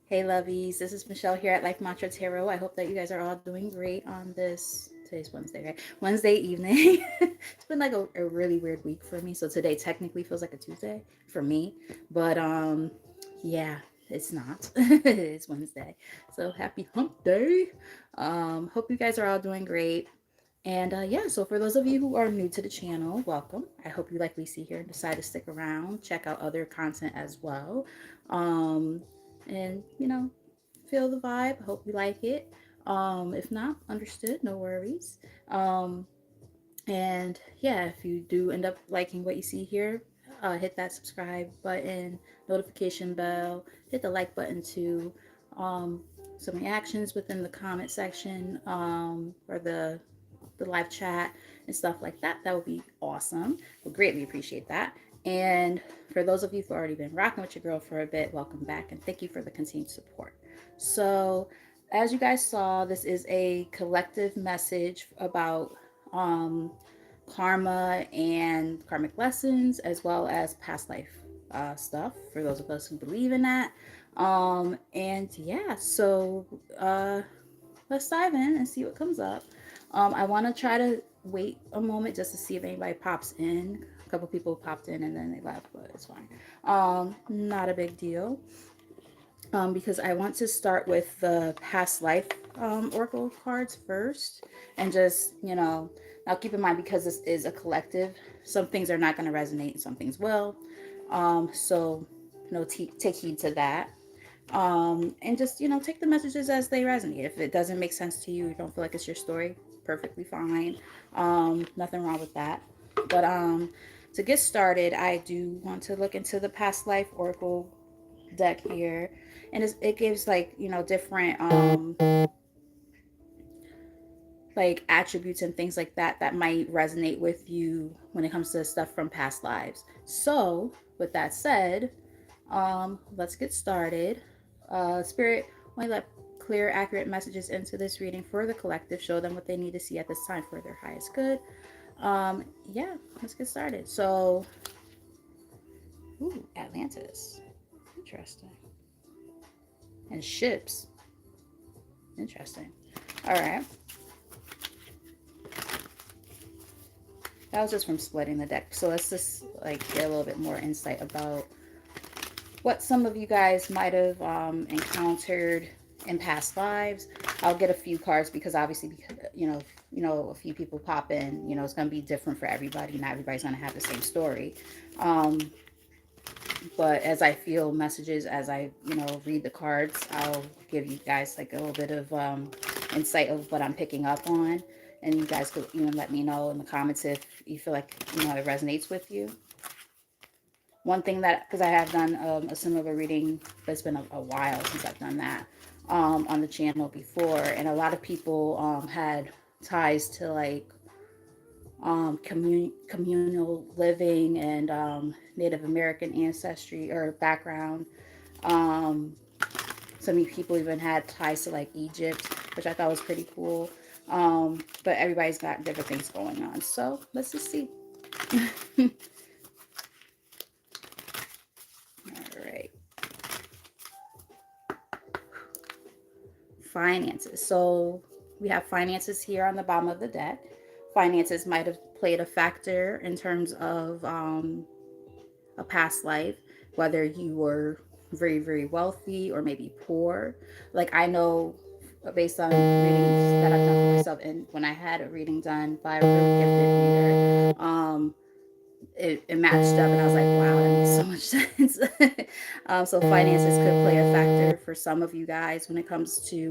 Hey lovies, this is Michelle here at Life Mantra Tarot. I hope that you guys are all doing great on this. Today's Wednesday, right? Wednesday evening. It's been like a really weird week for me. So today technically feels like a Tuesday for me. But yeah, it's not. It's Wednesday. So happy hump day. Hope you guys are all doing great. And yeah, so for those of you who are new to the channel, welcome. I hope you like what you see here and decide to stick around, check out other content as well. Um, and feel the vibe. Hope you like it. If not, understood, no worries. Um, and yeah, if you do end up liking what you see here, hit that subscribe button, notification bell, hit the like button too. Um, some reactions within the comment section, or the live chat and stuff like that. That would be awesome. Would greatly appreciate that. And for those of you who've already been rocking with your girl for a bit, welcome back and thank you for the continued support. So, as you guys saw, this is a collective message about um, karma and karmic lessons, as well as past life stuff for those of us who believe in that. And yeah, so let's dive in and see what comes up. I want to try to wait a moment just to see if anybody pops in. A couple people popped in and then they left, but it's fine. Not a big deal. Because I want to start with the past life oracle cards first, and just now keep in mind because this is a collective, some things are not going to resonate, and some things will. So take heed to that. And just take the messages as they resonate. If it doesn't make sense to you, you don't feel like it's your story, perfectly fine. Nothing wrong with that. But to get started, I do want to look into the past life oracle deck here, and it gives like different like attributes and things like that that might resonate with you when it comes to stuff from past lives. So with that said, let's get started. Spirit, only let clear, accurate messages into this reading for the collective. Show them what they need to see at this time for their highest good. Yeah, let's get started. So, ooh, Atlantis. Interesting. And ships. Interesting. All right. That was just from splitting the deck. So let's just like get a little bit more insight about what some of you guys might have encountered in past lives. I'll get a few cards because obviously, because a few people pop in. It's going to be different for everybody. Not everybody's going to have the same story. Um, but as I feel messages, as I read the cards, I'll give you guys like a little bit of insight of what I'm picking up on, and you guys could let me know in the comments if you feel like it resonates with you. One thing that, because I have done a similar reading, but it's been a while since I've done that on the channel before, and a lot of people had ties to like communal living and Native American ancestry or background. Um, some people even had ties to like Egypt, which I thought was pretty cool. But everybody's got different things going on. So let's just see. All right. Finances. So we have finances here on the bottom of the deck. Finances might have played a factor in terms of a past life, whether you were very, very wealthy or maybe poor. Like I know based on readings that I've done for myself, and when I had a reading done by a really gifted reader, it matched up, and I was like, wow, that makes so much sense. So finances could play a factor for some of you guys when it comes to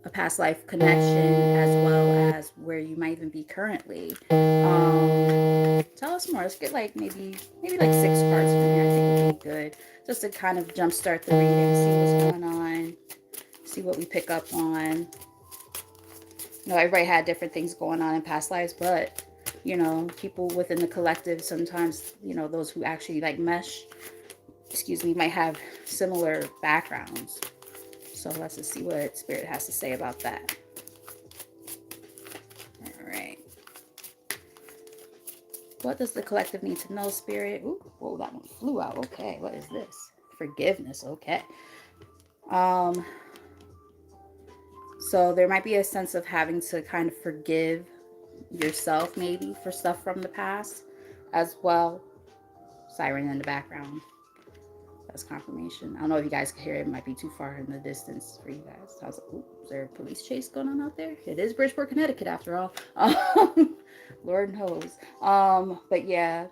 a past life connection, as well as where you might even be currently. Tell us more. Let's get like maybe like 6 cards from here. I think would be good, just to kind of jumpstart the reading, see what's going on, see what we pick up on. Everybody had different things going on in past lives, but people within the collective sometimes, those who actually like mesh, excuse me, might have similar backgrounds. So let's just see what Spirit has to say about that. All right. What does the collective need to know, Spirit? Ooh, whoa, that one flew out. Okay, what is this? Forgiveness. Okay. So there might be a sense of having to kind of forgive yourself maybe for stuff from the past as well. Siren in the background. That's confirmation. I don't know if you guys can hear it. It might be too far in the distance for you guys. I was like, is there a police chase going on out there? It is Bridgeport, Connecticut after all. Lord knows. But yeah,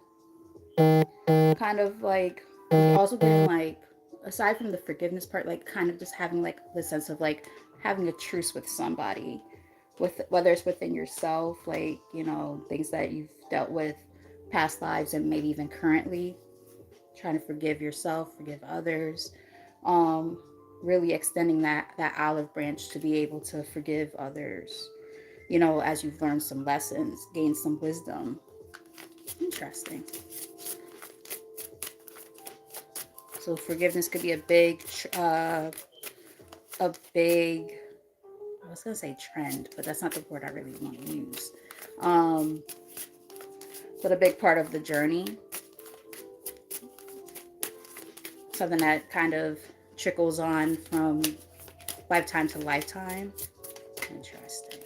kind of like also getting like, aside from the forgiveness part, like kind of just having like the sense of like having a truce with somebody, with whether it's within yourself, like, you know, things that you've dealt with past lives and maybe even currently, trying to forgive yourself, forgive others, really extending that olive branch to be able to forgive others, you know, as you've learned some lessons, gained some wisdom. Interesting. So forgiveness could be a big I was gonna say trend, but that's not the word I really want to use. But a big part of the journey, something that kind of trickles on from lifetime to lifetime. Interesting.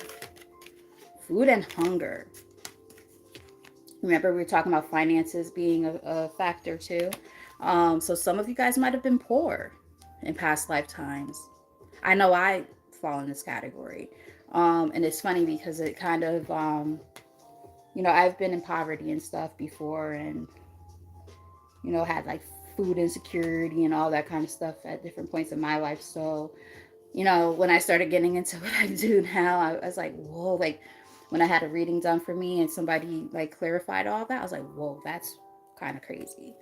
Food and hunger. Remember, we were talking about finances being a factor too. So some of you guys might have been poor in past lifetimes. I know I fall in this category. And it's funny because it kind of, you know, I've been in poverty and stuff before, and, you know, had like food insecurity and all that kind of stuff at different points in my life. So, you know, when I started getting into what I do now, I was like, whoa, like when I had a reading done for me and somebody like clarified all that, I was like, whoa, that's kind of crazy.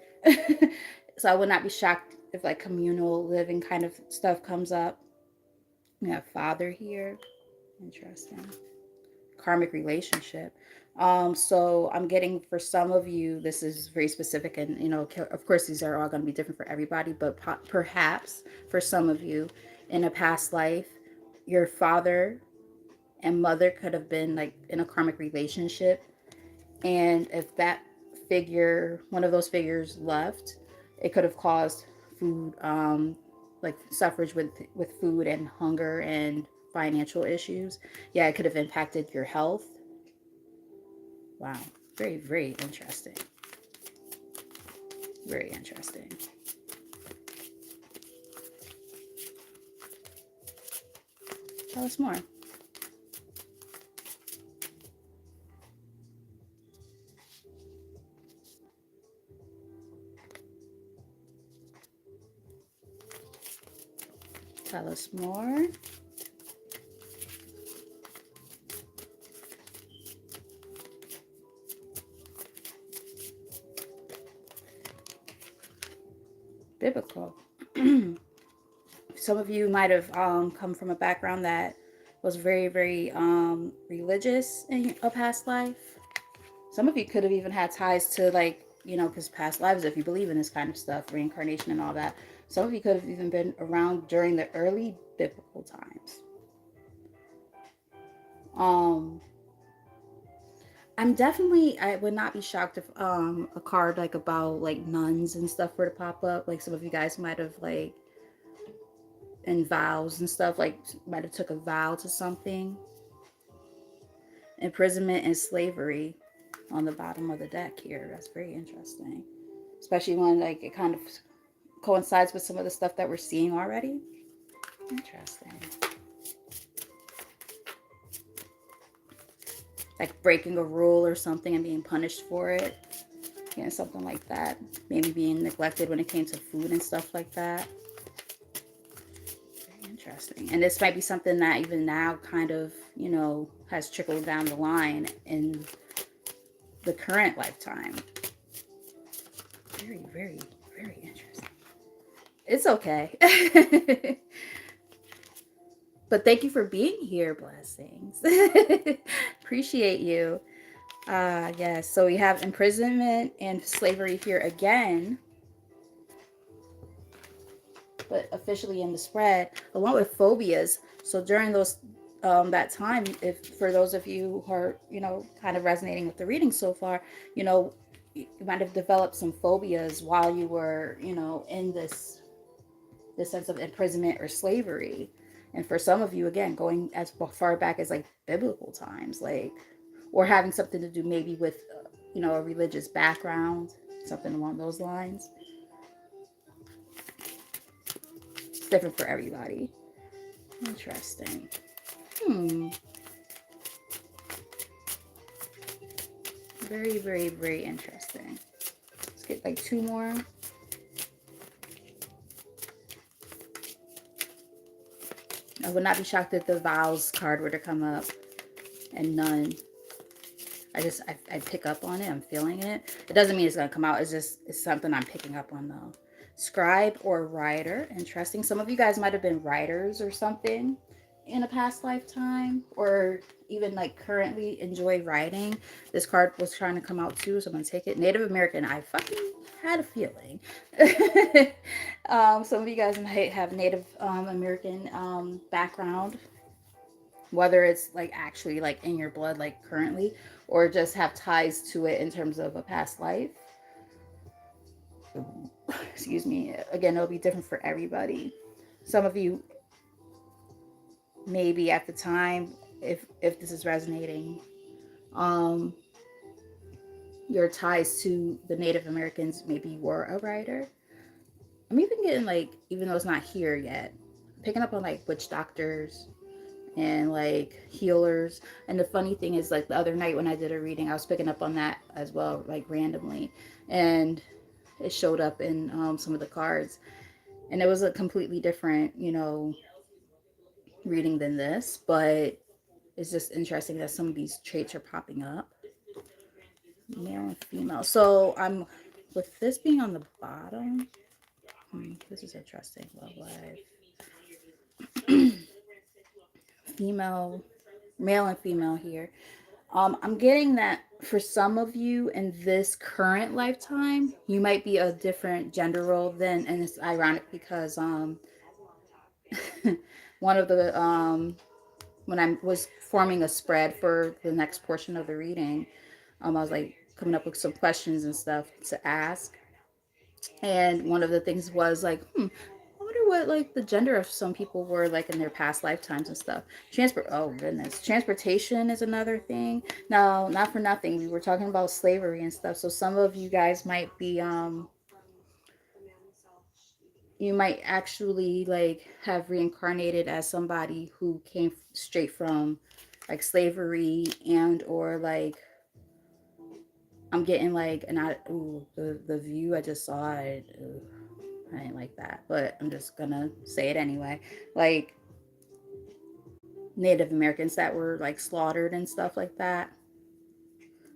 So I would not be shocked if like communal living kind of stuff comes up. We have father here. Interesting. Karmic relationship. So I'm getting, for some of you, this is very specific, and you know, of course these are all going to be different for everybody, but perhaps for some of you in a past life, your father and mother could have been like in a karmic relationship, and if that figure, one of those figures left, it could have caused food, like suffrage with food and hunger and financial issues. Yeah, it could have impacted your health. Wow. Very, very interesting. Very interesting. Tell us more. Tell us more. Biblical. Some of you might have come from a background that was very, very religious in a past life. Some of you could have even had ties to, like, you know, because past lives, if you believe in this kind of stuff, reincarnation and all that, some of you could have even been around during the early biblical times. I would not be shocked if a card like about like nuns and stuff were to pop up. Like some of you guys might have like in vows and stuff, like might have took a vow to something. Imprisonment and slavery on the bottom of the deck here. That's very interesting. Especially when like it kind of coincides with some of the stuff that we're seeing already. Interesting. Like breaking a rule or something and being punished for it. Yeah, something like that. Maybe being neglected when it came to food and stuff like that. Very interesting. And this might be something that even now kind of, you know, has trickled down the line in the current lifetime. Very, very, very interesting. It's okay. But thank you for being here. Blessings. Appreciate you. Yes, so we have imprisonment and slavery here again, but officially in the spread, along with phobias. So during those that time, if for those of you who are, you know, kind of resonating with the reading so far, you know, you might have developed some phobias while you were, you know, in this this sense of imprisonment or slavery. And for some of you, again, going as far back as like biblical times, like, or having something to do maybe with, a religious background, something along those lines. It's different for everybody. Interesting. Very, very, very interesting. Let's get like 2 more. I would not be shocked if the vows card were to come up and none. I pick up on it. I'm feeling it. It doesn't mean it's going to come out. It's something I'm picking up on though. Scribe or writer. Interesting. Some of you guys might have been writers or something in a past lifetime, or even like currently enjoy writing. This card was trying to come out too, so I'm going to take it. Native American. I fucking had a feeling. Some of you guys might have Native American background, whether it's like actually like in your blood, like currently, or just have ties to it in terms of a past life. Excuse me. Again, it'll be different for everybody. Some of you, maybe at the time, if this is resonating, your ties to the Native Americans, maybe you were a writer. I'm even getting like, even though it's not here yet, picking up on like witch doctors and like healers. And the funny thing is, like the other night when I did a reading, I was picking up on that as well, like randomly, and it showed up in some of the cards, and it was a completely different, reading than this, but it's just interesting that some of these traits are popping up. Male and female. So I'm, with this being on the bottom, this is interesting. Love life. Female, male and female here. I'm getting that for some of you in this current lifetime, you might be a different gender role than, and it's ironic because one of the when I was forming a spread for the next portion of the reading, I was like coming up with some questions and stuff to ask, and one of the things was like, I wonder what like the gender of some people were like in their past lifetimes and stuff. Oh goodness, transportation is another thing. No, not for nothing, we were talking about slavery and stuff, so some of you guys might be you might actually like have reincarnated as somebody who came straight from like slavery, and or like I'm getting like, and the view I just saw it, I didn't like that, but I'm just gonna say it anyway. Like Native Americans that were like slaughtered and stuff like that.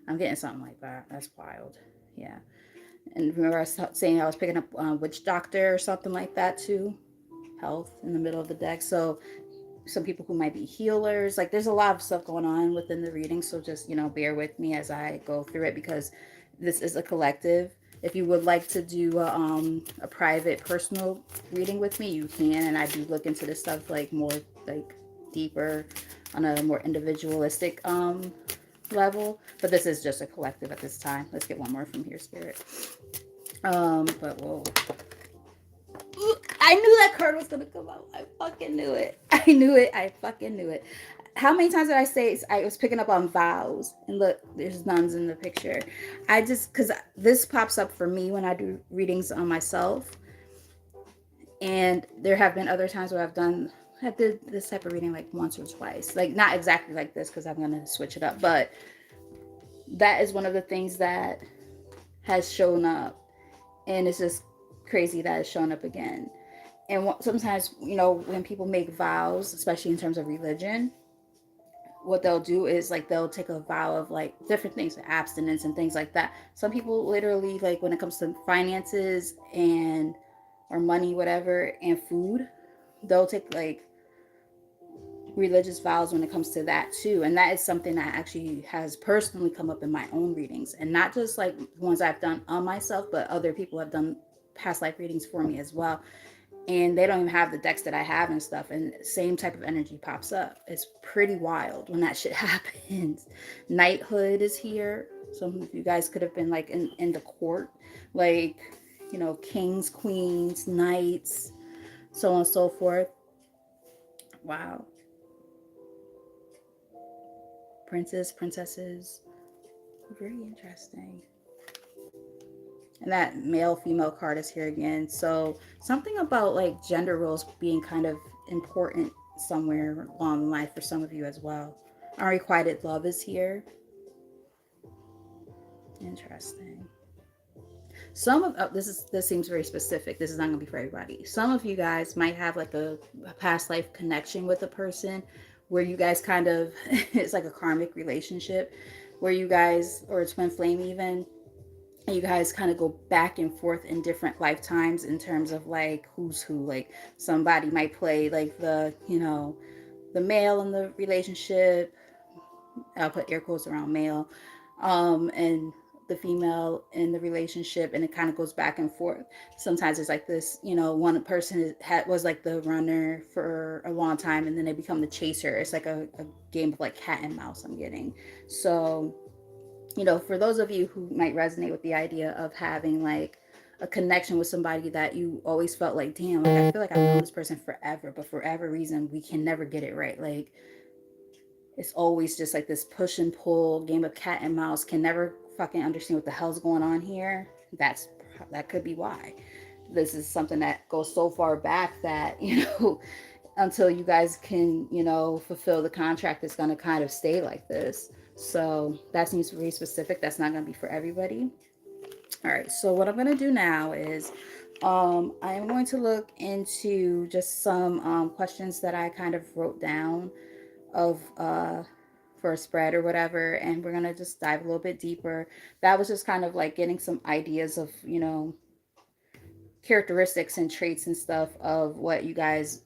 I'm getting something like that. That's wild. Yeah. And remember I was saying I was picking up witch doctor or something like that too. Health in the middle of the deck. So some people who might be healers, like there's a lot of stuff going on within the reading, so just bear with me as I go through it, because this is a collective. If you would like to do a private personal reading with me, you can, and I do look into this stuff like more like deeper on a more individualistic level, but this is just a collective at this time. Let's get one more from here, Spirit. But whoa, I knew that card was gonna come out. I fucking knew it. I knew it. I fucking knew it. How many times did I say I was picking up on vows? And look, there's nuns in the picture. I just, because this pops up for me when I do readings on myself. And there have been other times where I did this type of reading like once or twice. Like not exactly like this, because I'm going to switch it up. But that is one of the things that has shown up. And it's just crazy that it's shown up again. And sometimes, when people make vows, especially in terms of religion, what they'll do is like they'll take a vow of like different things, abstinence and things like that. Some people literally, like when it comes to finances and or money, whatever, and food, they'll take like religious vows when it comes to that too. And that is something that actually has personally come up in my own readings, and not just like ones I've done on myself, but other people have done past life readings for me as well. And they don't even have the decks that I have and stuff, and same type of energy pops up. It's pretty wild when that shit happens. Knighthood is here. Some of you guys could have been like in the court, like kings, queens, knights, so on and so forth. Wow. Princesses. Very interesting. And that male female card is here again. So something about like gender roles being kind of important somewhere along the line for some of you as well. Unrequited love is here. Interesting. Some of this seems very specific. This is not going to be for everybody. Some of you guys might have like a past life connection with a person where you guys kind of it's like a karmic relationship where you guys, or a twin flame even, and you guys kind of go back and forth in different lifetimes in terms of like who's who. Like somebody might play like the male in the relationship. I'll put air quotes around male, and the female in the relationship, and it kind of goes back and forth. Sometimes it's like this, one person was like the runner for a long time, and then they become the chaser. It's like a game of like cat and mouse. I'm getting so. For those of you who might resonate with the idea of having like a connection with somebody that you always felt like, damn, like I feel like I've known this person forever, but for whatever reason, we can never get it right. Like it's always just like this push and pull game of cat and mouse, can never fucking understand what the hell's going on here. That could be why. This is something that goes so far back that, until you guys can, fulfill the contract, it's going to kind of stay like this. So that seems very specific. That's not going to be for everybody. All right. So what I'm going to do now is I am going to look into just some questions that I kind of wrote down of for a spread or whatever, and we're going to just dive a little bit deeper. That was just kind of like getting some ideas of, characteristics and traits and stuff of what you guys,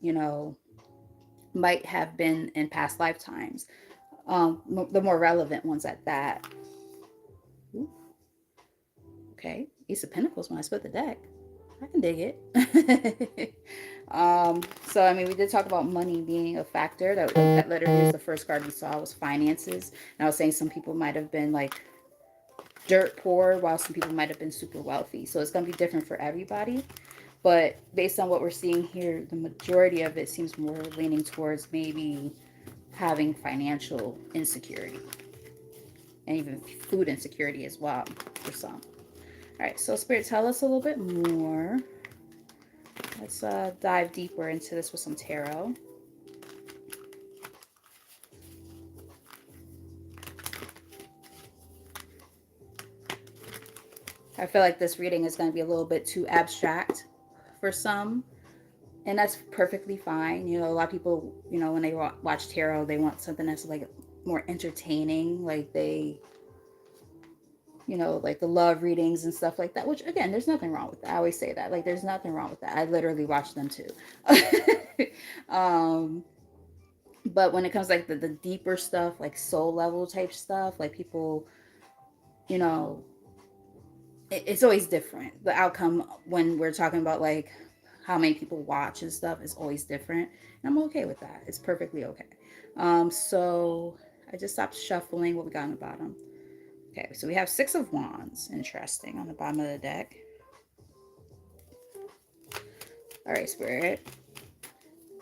might have been in past lifetimes. The more relevant ones at that. Ooh, okay, Ace of Pentacles when I split the deck. I can dig it. So I mean, we did talk about money being a factor. That literally is the first card we saw was finances. And I was saying some people might have been like dirt poor, while some people might have been super wealthy. So it's going to be different for everybody. But based on what we're seeing here, the majority of it seems more leaning towards maybe having financial insecurity and even food insecurity as well for some. All right, so Spirit, tell us a little bit more. Let's dive deeper into this with some tarot. I feel like this reading is going to be a little bit too abstract for some, and that's perfectly fine. A lot of people, when they watch tarot, they want something that's like more entertaining, like they, like the love readings and stuff like that, which again, there's nothing wrong with that. I always say that, like there's nothing wrong with that. I literally watch them too. But when it comes like the deeper stuff, like soul level type stuff, like people, you know it's always different. The outcome when we're talking about like how many people watch and stuff is always different, and I'm okay with that. It's perfectly okay. So I just stopped shuffling. What we got on the bottom? Okay, so we have Six of Wands. Interesting, on the bottom of the deck. All right, Spirit.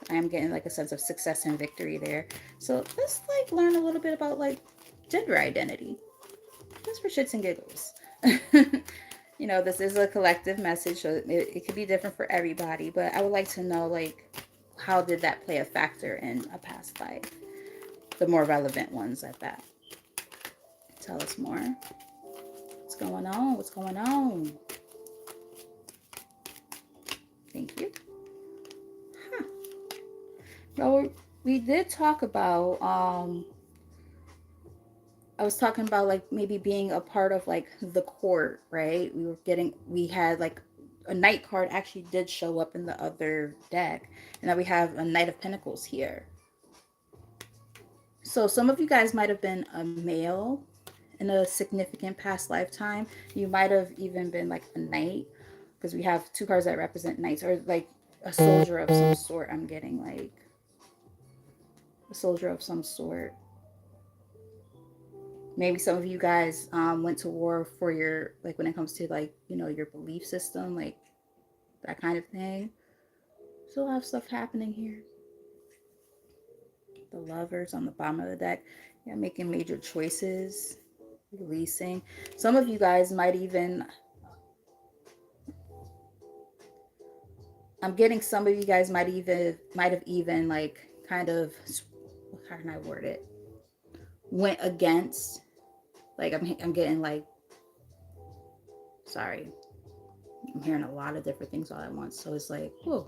I am getting like a sense of success and victory there. So let's like learn a little bit about like gender identity. Just for shits and giggles. This is a collective message, so it could be different for everybody, but I would like to know, like, how did that play a factor in a past life? The more relevant ones at that. Tell us more. What's going on? What's going on? Thank you. Huh. Well, we did talk about, I was talking about like maybe being a part of like the court, right? We had like a knight card actually did show up in the other deck, and now we have a Knight of Pentacles here. So some of you guys might have been a male in a significant past lifetime. You might have even been like a knight, because we have two cards that represent knights, or like a soldier of some sort. I'm getting like a soldier of some sort. Maybe some of you guys went to war for your, like when it comes to like, your belief system, like that kind of thing. Still have stuff happening here. The Lovers on the bottom of the deck. Yeah, making major choices, releasing. Some of you guys might even, I'm getting some of you guys might have even like kind of, how can I word it? Went against, like I'm getting like, sorry, I'm hearing a lot of different things all at once. So it's like, whoa,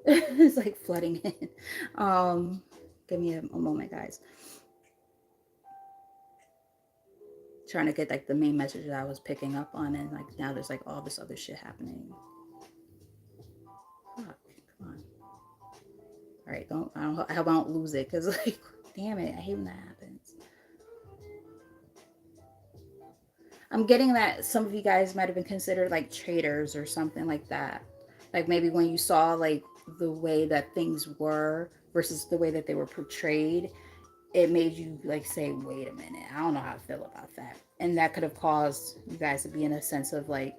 it's like flooding in. Give me a moment, guys. Trying to get like the main message that I was picking up on, and like now there's like all this other shit happening. Fuck, come on. All right, I hope I don't lose it, because like, damn it, I hate when that happens. I'm getting that some of you guys might have been considered like traitors or something like that. Like maybe when you saw like the way that things were versus the way that they were portrayed, it made you like say, wait a minute, I don't know how to feel about that. And that could have caused you guys to be in a sense of like,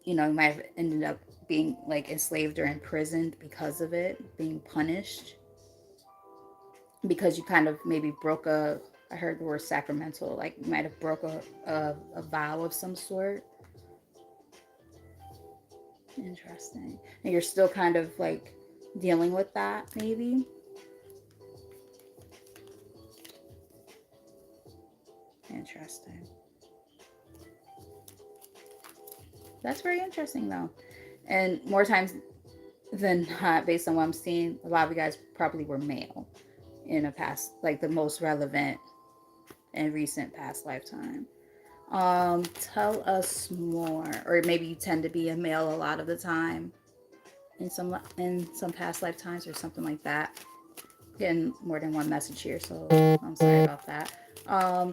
you know, you might have ended up being like enslaved or imprisoned because of it, being punished. Because you kind of maybe broke a, I heard the word sacramental, like you might have broke a vow of some sort. Interesting. And you're still kind of like dealing with that, maybe. Interesting. That's very interesting, though. And more times than not, based on what I'm seeing, a lot of you guys probably were male in a past, like the most relevant and recent past lifetime. Tell us more. Or maybe you tend to be a male a lot of the time in some past lifetimes or something like that. Getting more than one message here, so I'm sorry about that.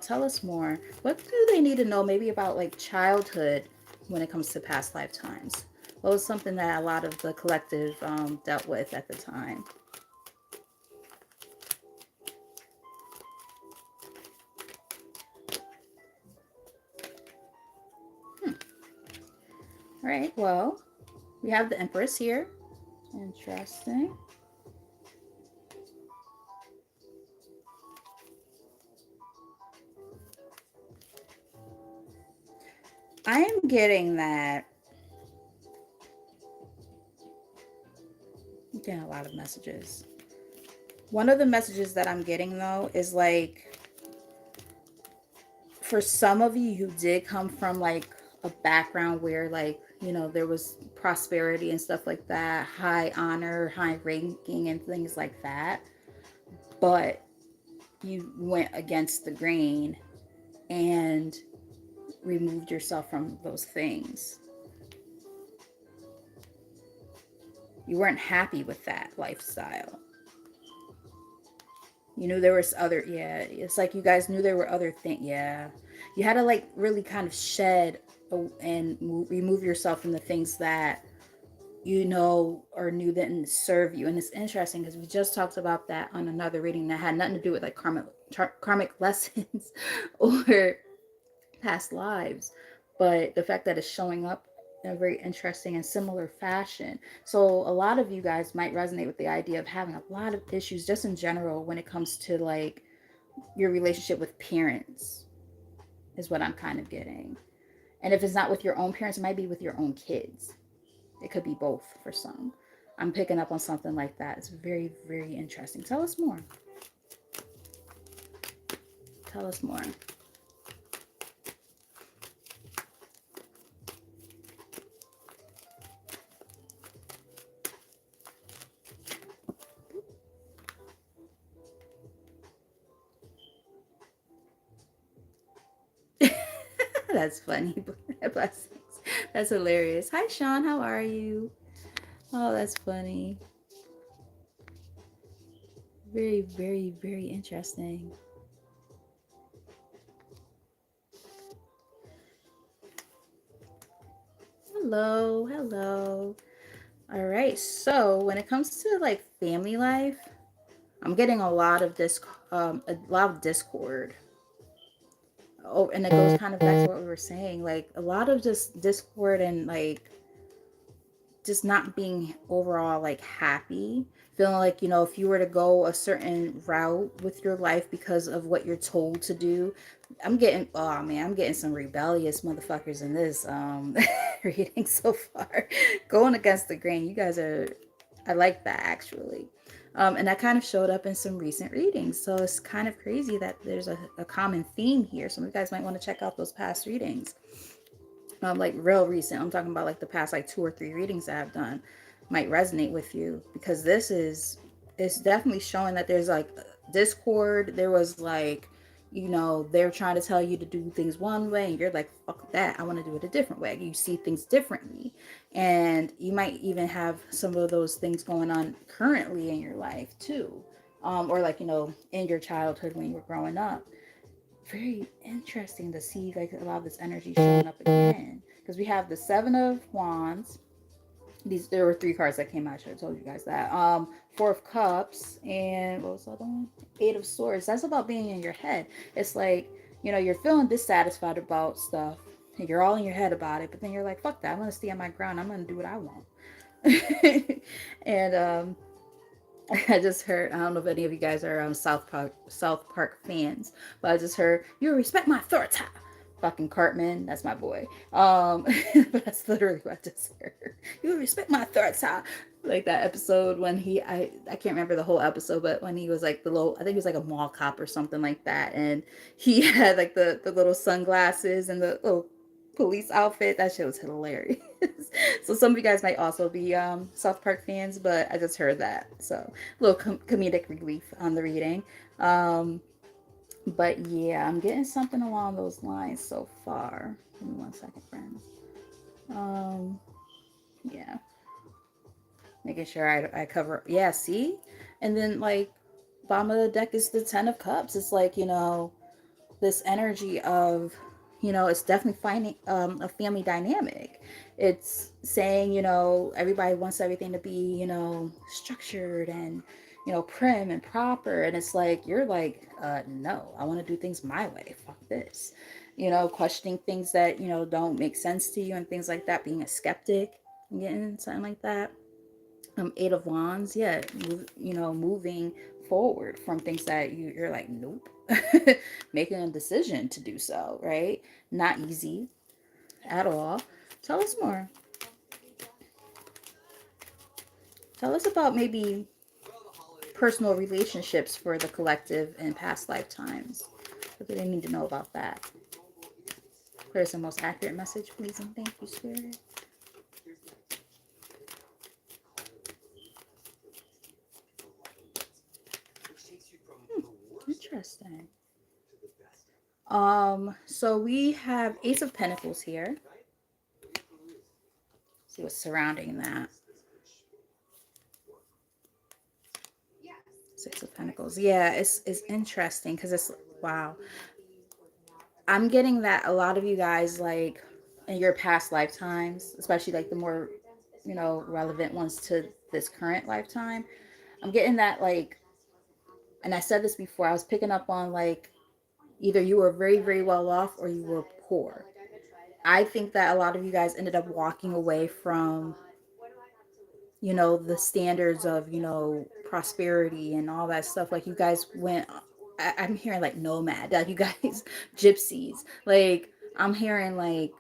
Tell us more. What do they need to know maybe about like childhood when it comes to past lifetimes? What was something that a lot of the collective dealt with at the time? All right, well, we have the Empress here. Interesting. I am getting that. I'm getting a lot of messages. One of the messages that I'm getting though is like, for some of you who did come from like a background where like, you know, there was prosperity and stuff like that, high honor, high ranking and things like that, but you went against the grain and removed yourself from those things. You weren't happy with that lifestyle. You knew there was other, yeah, it's like you guys knew there were other things. Yeah, you had to like really kind of shed and remove yourself from the things that you know or knew didn't serve you. And it's interesting because we just talked about that on another reading that had nothing to do with like karmic lessons or past lives, but the fact that it's showing up in a very interesting and similar fashion. So a lot of you guys might resonate with the idea of having a lot of issues just in general when it comes to like your relationship with parents, is what I'm kind of getting. And if it's not with your own parents, it might be with your own kids. It could be both for some. I'm picking up on something like that. It's very, very interesting. Tell us more. Tell us more. That's funny. Blessings. That's hilarious. Hi, Sean. How are you? Oh, that's funny. Very, very, very interesting. Hello. Hello. All right. So when it comes to like family life, I'm getting a lot of a lot of discord. Oh, and it goes kind of back to what we were saying, like a lot of just discord and like just not being overall like happy, feeling like, you know, if you were to go a certain route with your life because of what you're told to do. I'm getting, oh man, I'm getting some rebellious motherfuckers in this reading so far. Going against the grain. You guys are, I like that actually. And that kind of showed up in some recent readings. So it's kind of crazy that there's a common theme here. So you guys might want to check out those past readings. Like real recent. I'm talking about like the past like 2 or 3 readings that I've done might resonate with you, because this is, it's definitely showing that there's like discord. There was like, you know, they're trying to tell you to do things one way and you're like, fuck that, I want to do it a different way. You see things differently, and you might even have some of those things going on currently in your life too, or like, you know, in your childhood when you were growing up. Very interesting to see like a lot of this energy showing up again, because we have the 7 of Wands. These, there were 3 cards that came out. I should have told you guys that. 4 of Cups, and what was the other one? 8 of Swords. That's about being in your head. It's like, you know, you're feeling dissatisfied about stuff and you're all in your head about it, but then you're like, fuck that, I'm gonna stay on my ground, I'm gonna do what I want. And I just heard, I don't know if any of you guys are South Park fans, but I just heard, you respect my authority. Fucking Cartman, that's my boy. But that's literally what I just heard. You respect my authority. Like that episode when I can't remember the whole episode, but when he was like the little, I think he was like a mall cop or something like that, and he had like the little sunglasses and the little police outfit. That shit was hilarious. So some of you guys might also be South Park fans, but I just heard that. So a little comedic relief on the reading. But yeah, I'm getting something along those lines so far. Give me 1 second, friends. Yeah. Making sure I cover. Yeah, see? And then, like, bottom of the deck is the 10 of Cups. It's like, you know, this energy of, you know, it's definitely finding a family dynamic. It's saying, you know, everybody wants everything to be, you know, structured and, you know, prim and proper. And it's like, you're like, no, I want to do things my way. Fuck this. You know, questioning things that, you know, don't make sense to you and things like that. Being a skeptic and getting something like that. 8 of Wands, yeah, you know, moving forward from things that you're like, nope. Making a decision to do so, right? Not easy at all. Tell us more. Tell us about maybe personal relationships for the collective in past lifetimes. What do they need to know about that? Where's the most accurate message, please, and thank you, Spirit. Interesting. So we have Ace of Pentacles here. See what's surrounding that. 6 of Pentacles. Yeah, it's interesting because it's, wow. I'm getting that a lot of you guys, like, in your past lifetimes, especially like the more, you know, relevant ones to this current lifetime. I'm getting that, like, and I said this before, I was picking up on like either you were very, very well off or you were poor. I think that a lot of you guys ended up walking away from, you know, the standards of, you know, prosperity and all that stuff. Like you guys went, I'm hearing like nomad, like you guys, gypsies. Like I'm hearing like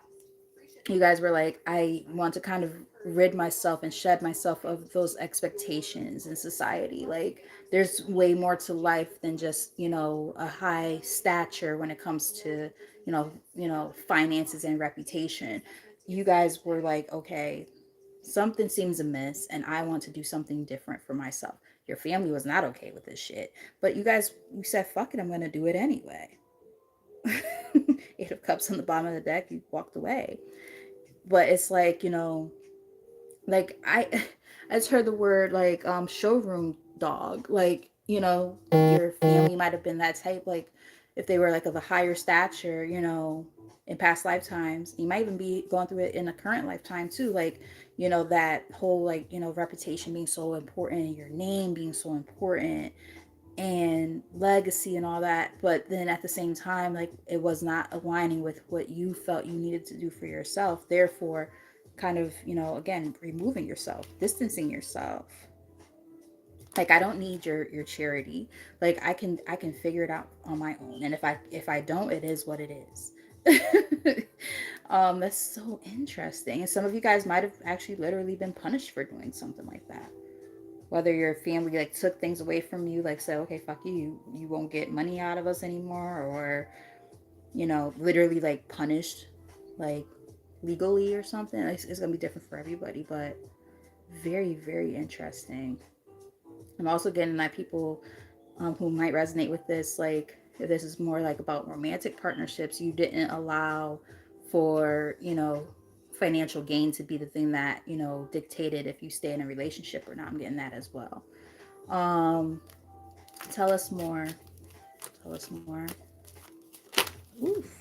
you guys were like, I want to kind of rid myself and shed myself of those expectations in society. Like there's way more to life than just, you know, a high stature when it comes to, finances and reputation. You guys were like, okay, something seems amiss and I want to do something different for myself. Your family was not okay with this shit, but you said, fuck it, I'm going to do it anyway. 8 of Cups on the bottom of the deck, you walked away. But it's like, you know, like I just heard the word like showroom dog. Like, you know, your family might have been that type, like if they were like of a higher stature, you know, in past lifetimes. You might even be going through it in a current lifetime too. Like, you know, that whole like, you know, reputation being so important, your name being so important, and legacy and all that. But then at the same time, like it was not aligning with what you felt you needed to do for yourself. Therefore, kind of, again, removing yourself, distancing yourself. Like, I don't need your charity. Like, I can figure it out on my own. And if I don't, it is what it is. That's so interesting. And some of you guys might have actually literally been punished for doing something like that. Whether your family like took things away from you, like said, okay, fuck you won't get money out of us anymore, or literally like punished, like legally or something. It's gonna be different for everybody, but very, very interesting. I'm also getting that people who might resonate with this, like if this is more like about romantic partnerships, you didn't allow for, financial gain to be the thing that, dictated if you stay in a relationship or not. I'm getting that as well. Um, tell us more. Tell us more. Oof.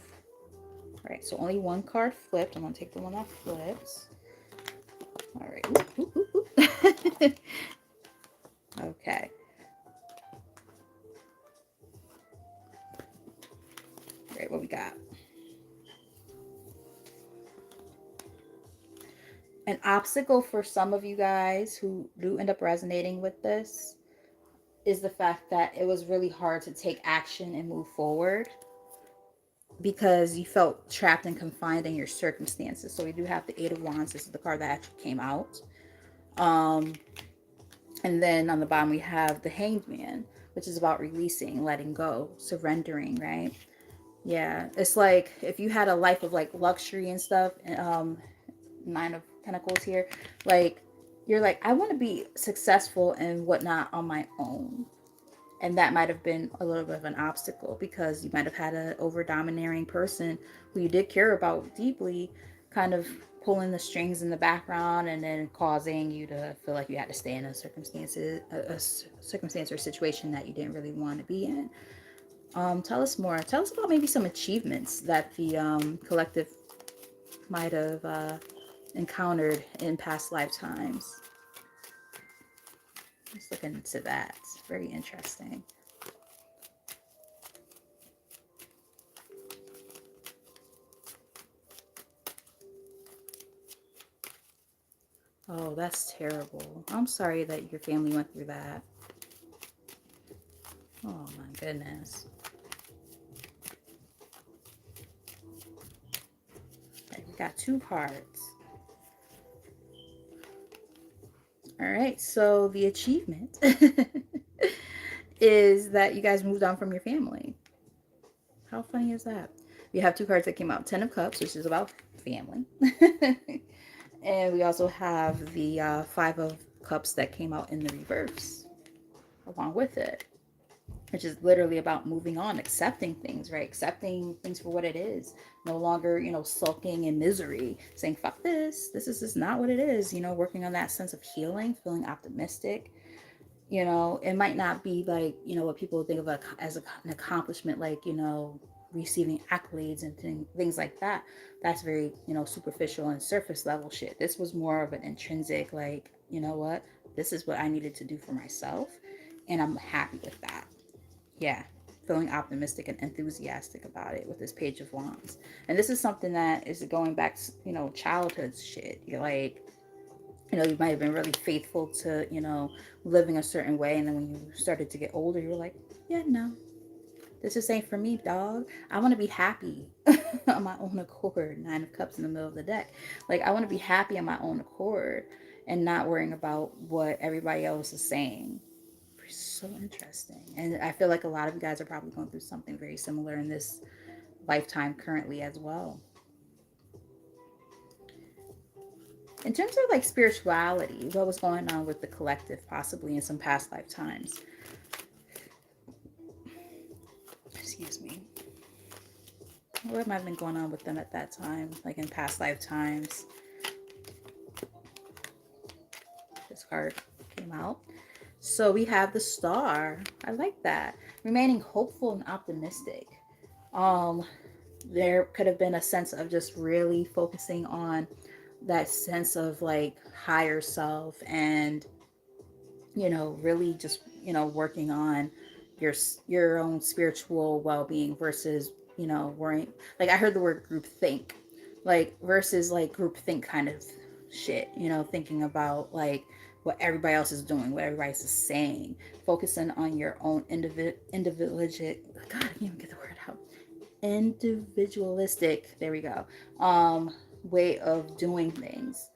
All right, so only one card flipped. I'm gonna take the one that flips. All right. Ooh, ooh, ooh. Okay. All right, what we got? An obstacle for some of you guys who do end up resonating with this is the fact that it was really hard to take action and move forward because you felt trapped and confined in your circumstances. So we do have the Eight of Wands. This is the card that actually came out. Um, and then on the bottom we have the Hanged Man, which is about releasing, letting go, surrendering, right? Yeah, it's like if you had a life of like luxury and stuff, Nine of Pentacles here, like you're like, I want to be successful and whatnot on my own. And that might have been a little bit of an obstacle because you might have had an over domineering person who you did care about deeply, kind of pulling the strings in the background and then causing you to feel like you had to stay in a circumstance or situation that you didn't really want to be in. Tell us more. Tell us about maybe some achievements that the collective might have encountered in past lifetimes. Let's look into that. It's very interesting. Oh, that's terrible. I'm sorry that your family went through that. Oh my goodness. Okay, we got two cards. All right, so the achievement is that you guys moved on from your family. How funny is that? We have two cards that came out. Ten of Cups, which is about family. And we also have the Five of Cups that came out in the reverse along with it, which is literally about moving on, accepting things, right? Accepting things for what it is. No longer, sulking in misery, saying, fuck this. This is just not what it is. Working on that sense of healing, feeling optimistic. It might not be like, what people think of as an accomplishment, like, receiving accolades and things like that. That's very, superficial and surface level shit. This was more of an intrinsic, like, you know what? This is what I needed to do for myself. And I'm happy with that. Yeah, feeling optimistic and enthusiastic about it with this Page of Wands. And this is something that is going back to, childhood shit. You're like, you might have been really faithful to, living a certain way. And then when you started to get older, you were like, yeah, no, this just ain't for me, dog. I want to be happy on my own accord. Nine of Cups in the middle of the deck. Like, I want to be happy on my own accord and not worrying about what everybody else is saying. So interesting. And I feel like a lot of you guys are probably going through something very similar in this lifetime currently as well. In terms of like spirituality, what was going on with the collective possibly in some past lifetimes? Excuse me. What might have been going on with them at that time, like in past lifetimes? This card came out. So we have the Star. I like that. Remaining hopeful and optimistic. There could have been a sense of just really focusing on that sense of like higher self and really just working on your own spiritual well-being versus worrying. Like, I heard the word group think, like, versus like group think kind of shit, you know, thinking about like what everybody else is doing, what everybody's saying, focusing on your own God, I can't even get the word out. Individualistic, there we go, way of doing things.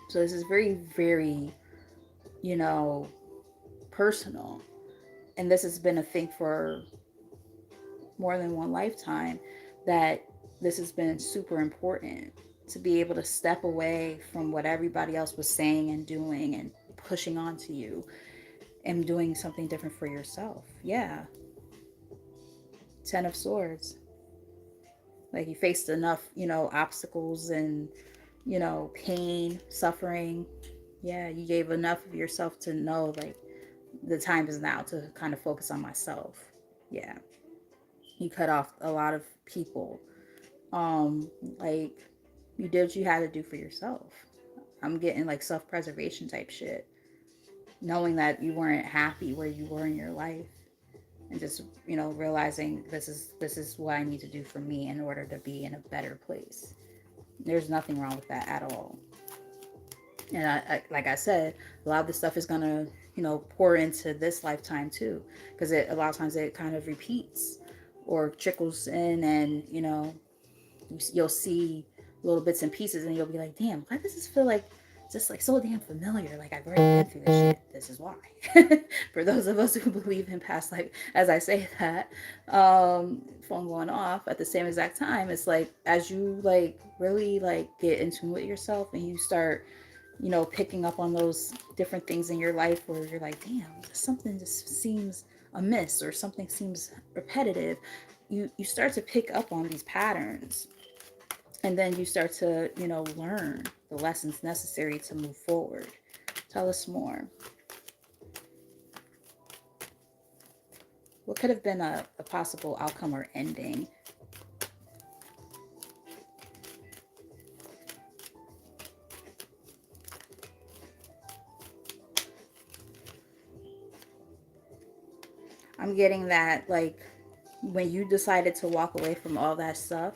So this is very, very, you know, personal. And this has been a thing for more than one lifetime, that this has been super important to be able to step away from what everybody else was saying and doing and pushing onto you and doing something different for yourself. Yeah. 10 of Swords. Like you faced enough, you know, obstacles and, you know, pain, suffering. Yeah, you gave enough of yourself to know like the time is now to kind of focus on myself. Yeah. You cut off a lot of people. Like you did what you had to do for yourself. I'm getting like self-preservation type shit. Knowing that you weren't happy where you were in your life and just, you know, realizing this is what I need to do for me in order to be in a better place. There's nothing wrong with that at all. And I like I said, a lot of this stuff is gonna, you know, pour into this lifetime too, because it a lot of times it kind of repeats or trickles in, and you know, you'll see little bits and pieces, and you'll be like, damn, why does this feel like just like so damn familiar? Like I've already been through this shit. This is why. For those of us who believe in past life, as I say that, phone going off at the same exact time, it's like as you like really like get in tune with yourself and you start, you know, picking up on those different things in your life where you're like, damn, something just seems amiss or something seems repetitive. You start to pick up on these patterns, and then you start to, you know, learn the lessons necessary to move forward. Tell us more. What could have been a possible outcome or ending? I'm getting that, like, when you decided to walk away from all that stuff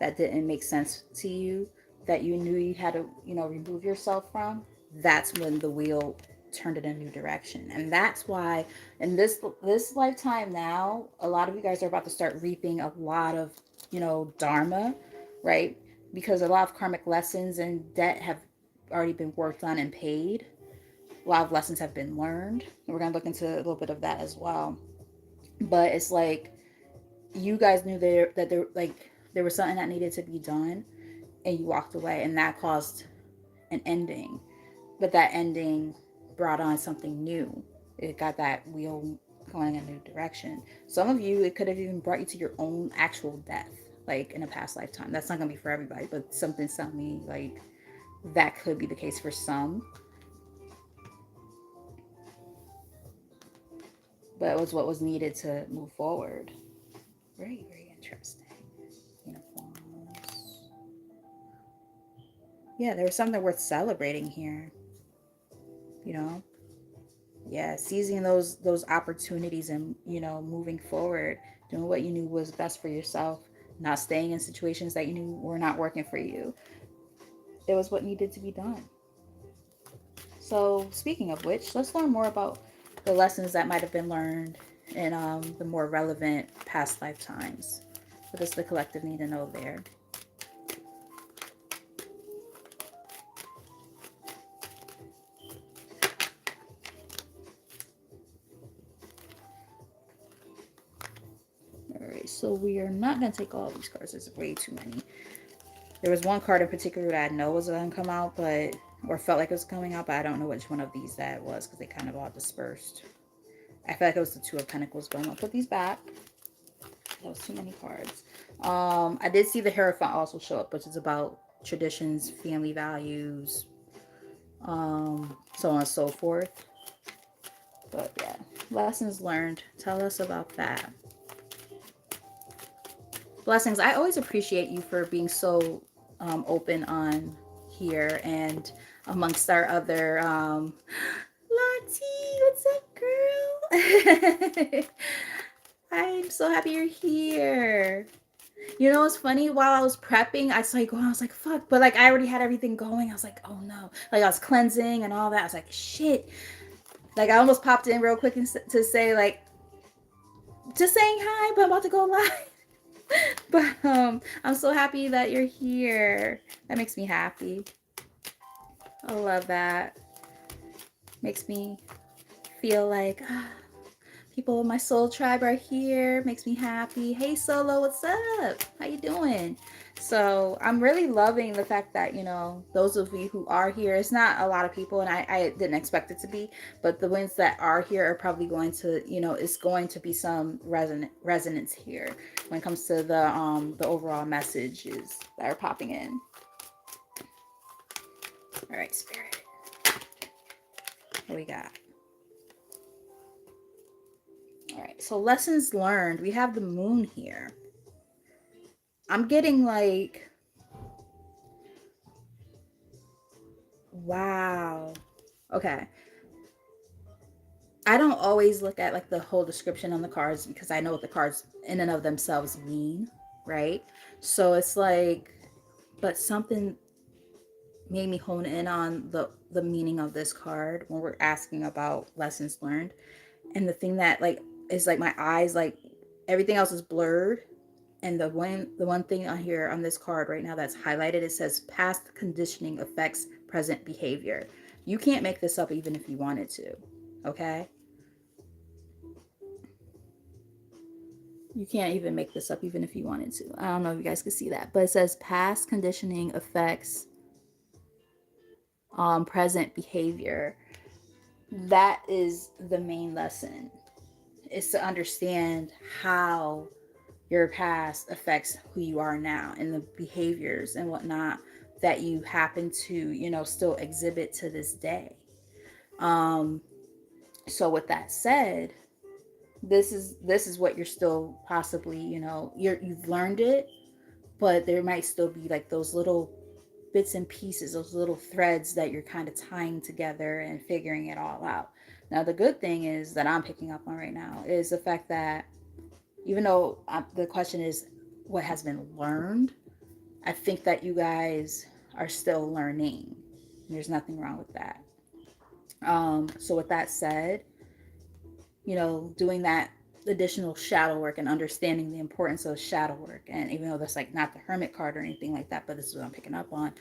that didn't make sense to you, that you knew you had to, you know, remove yourself from, that's when the wheel turned in a new direction. And that's why in this lifetime now, a lot of you guys are about to start reaping a lot of, you know, dharma, right? Because a lot of karmic lessons and debt have already been worked on and paid. A lot of lessons have been learned. And we're going to look into a little bit of that as well. But it's like you guys knew that there was something that needed to be done, and you walked away, and that caused an ending. But that ending brought on something new. It got that wheel going in a new direction. Some of you, it could have even brought you to your own actual death, like in a past lifetime. That's not gonna be for everybody, but something telling me like that could be the case for some. But it was what was needed to move forward. Very, very interesting. Uniforms. Yeah, there was something worth celebrating here. You know, yeah, seizing those opportunities and, you know, moving forward, doing what you knew was best for yourself, not staying in situations that you knew were not working for you. It was what needed to be done. So speaking of which, let's learn more about the lessons that might have been learned in the more relevant past lifetimes. What does the collective need to know there? All right, so we are not going to take all these cards. There's way too many. There was one card in particular that I know was going to come out, but or felt like it was coming out, but I don't know which one of these that was because they kind of all dispersed. I feel like it was the Two of Pentacles, but I'm going to put these back. That was too many cards. I did see the Hierophant also show up, which is about traditions, family values, so on and so forth. But yeah, lessons learned. Tell us about that. Blessings. I always appreciate you for being so open on here and amongst our other Lottie, what's up, girl? I'm so happy you're here. You know, it's funny. While I was prepping, I saw you going. I was like, "Fuck!" But like, I already had everything going. I was like, "Oh no!" Like, I was cleansing and all that. I was like, "Shit!" Like, I almost popped in real quick to say like, just saying hi, but I'm about to go live. But I'm so happy that you're here. That makes me happy. I love that. Makes me feel like people in my soul tribe are here. Makes me happy. Hey Solo, what's up? How you doing? So I'm really loving the fact that, you know, those of you who are here, it's not a lot of people, and I didn't expect it to be, but the ones that are here are probably going to, you know, it's going to be some resonance here when it comes to the overall messages that are popping in. All right, Spirit. What we got? All right, so lessons learned. We have the moon here. I'm getting like, wow. Okay. I don't always look at like the whole description on the cards because I know what the cards in and of themselves mean, right? So it's like, but something made me hone in on the meaning of this card when we're asking about lessons learned. And the thing that like is like my eyes, like everything else is blurred. And the one thing on here on this card right now that's highlighted, it says past conditioning affects present behavior. You can't make this up even if you wanted to. Okay? You can't even make this up even if you wanted to. I don't know if you guys can see that, but it says past conditioning affects present behavior. That is the main lesson. Is to understand how your past affects who you are now and the behaviors and whatnot that you happen to, you know, still exhibit to this day. So with that said, this is what you're still possibly, you know, you've learned it, but there might still be like those little bits and pieces, those little threads that you're kind of tying together and figuring it all out. Now the good thing is that I'm picking up on right now is the fact that even though the question is what has been learned, I think that you guys are still learning. There's nothing wrong with that. So with that said, you know, doing that additional shadow work and understanding the importance of shadow work, and even though that's like not the hermit card or anything like that, but this is what I'm picking up on,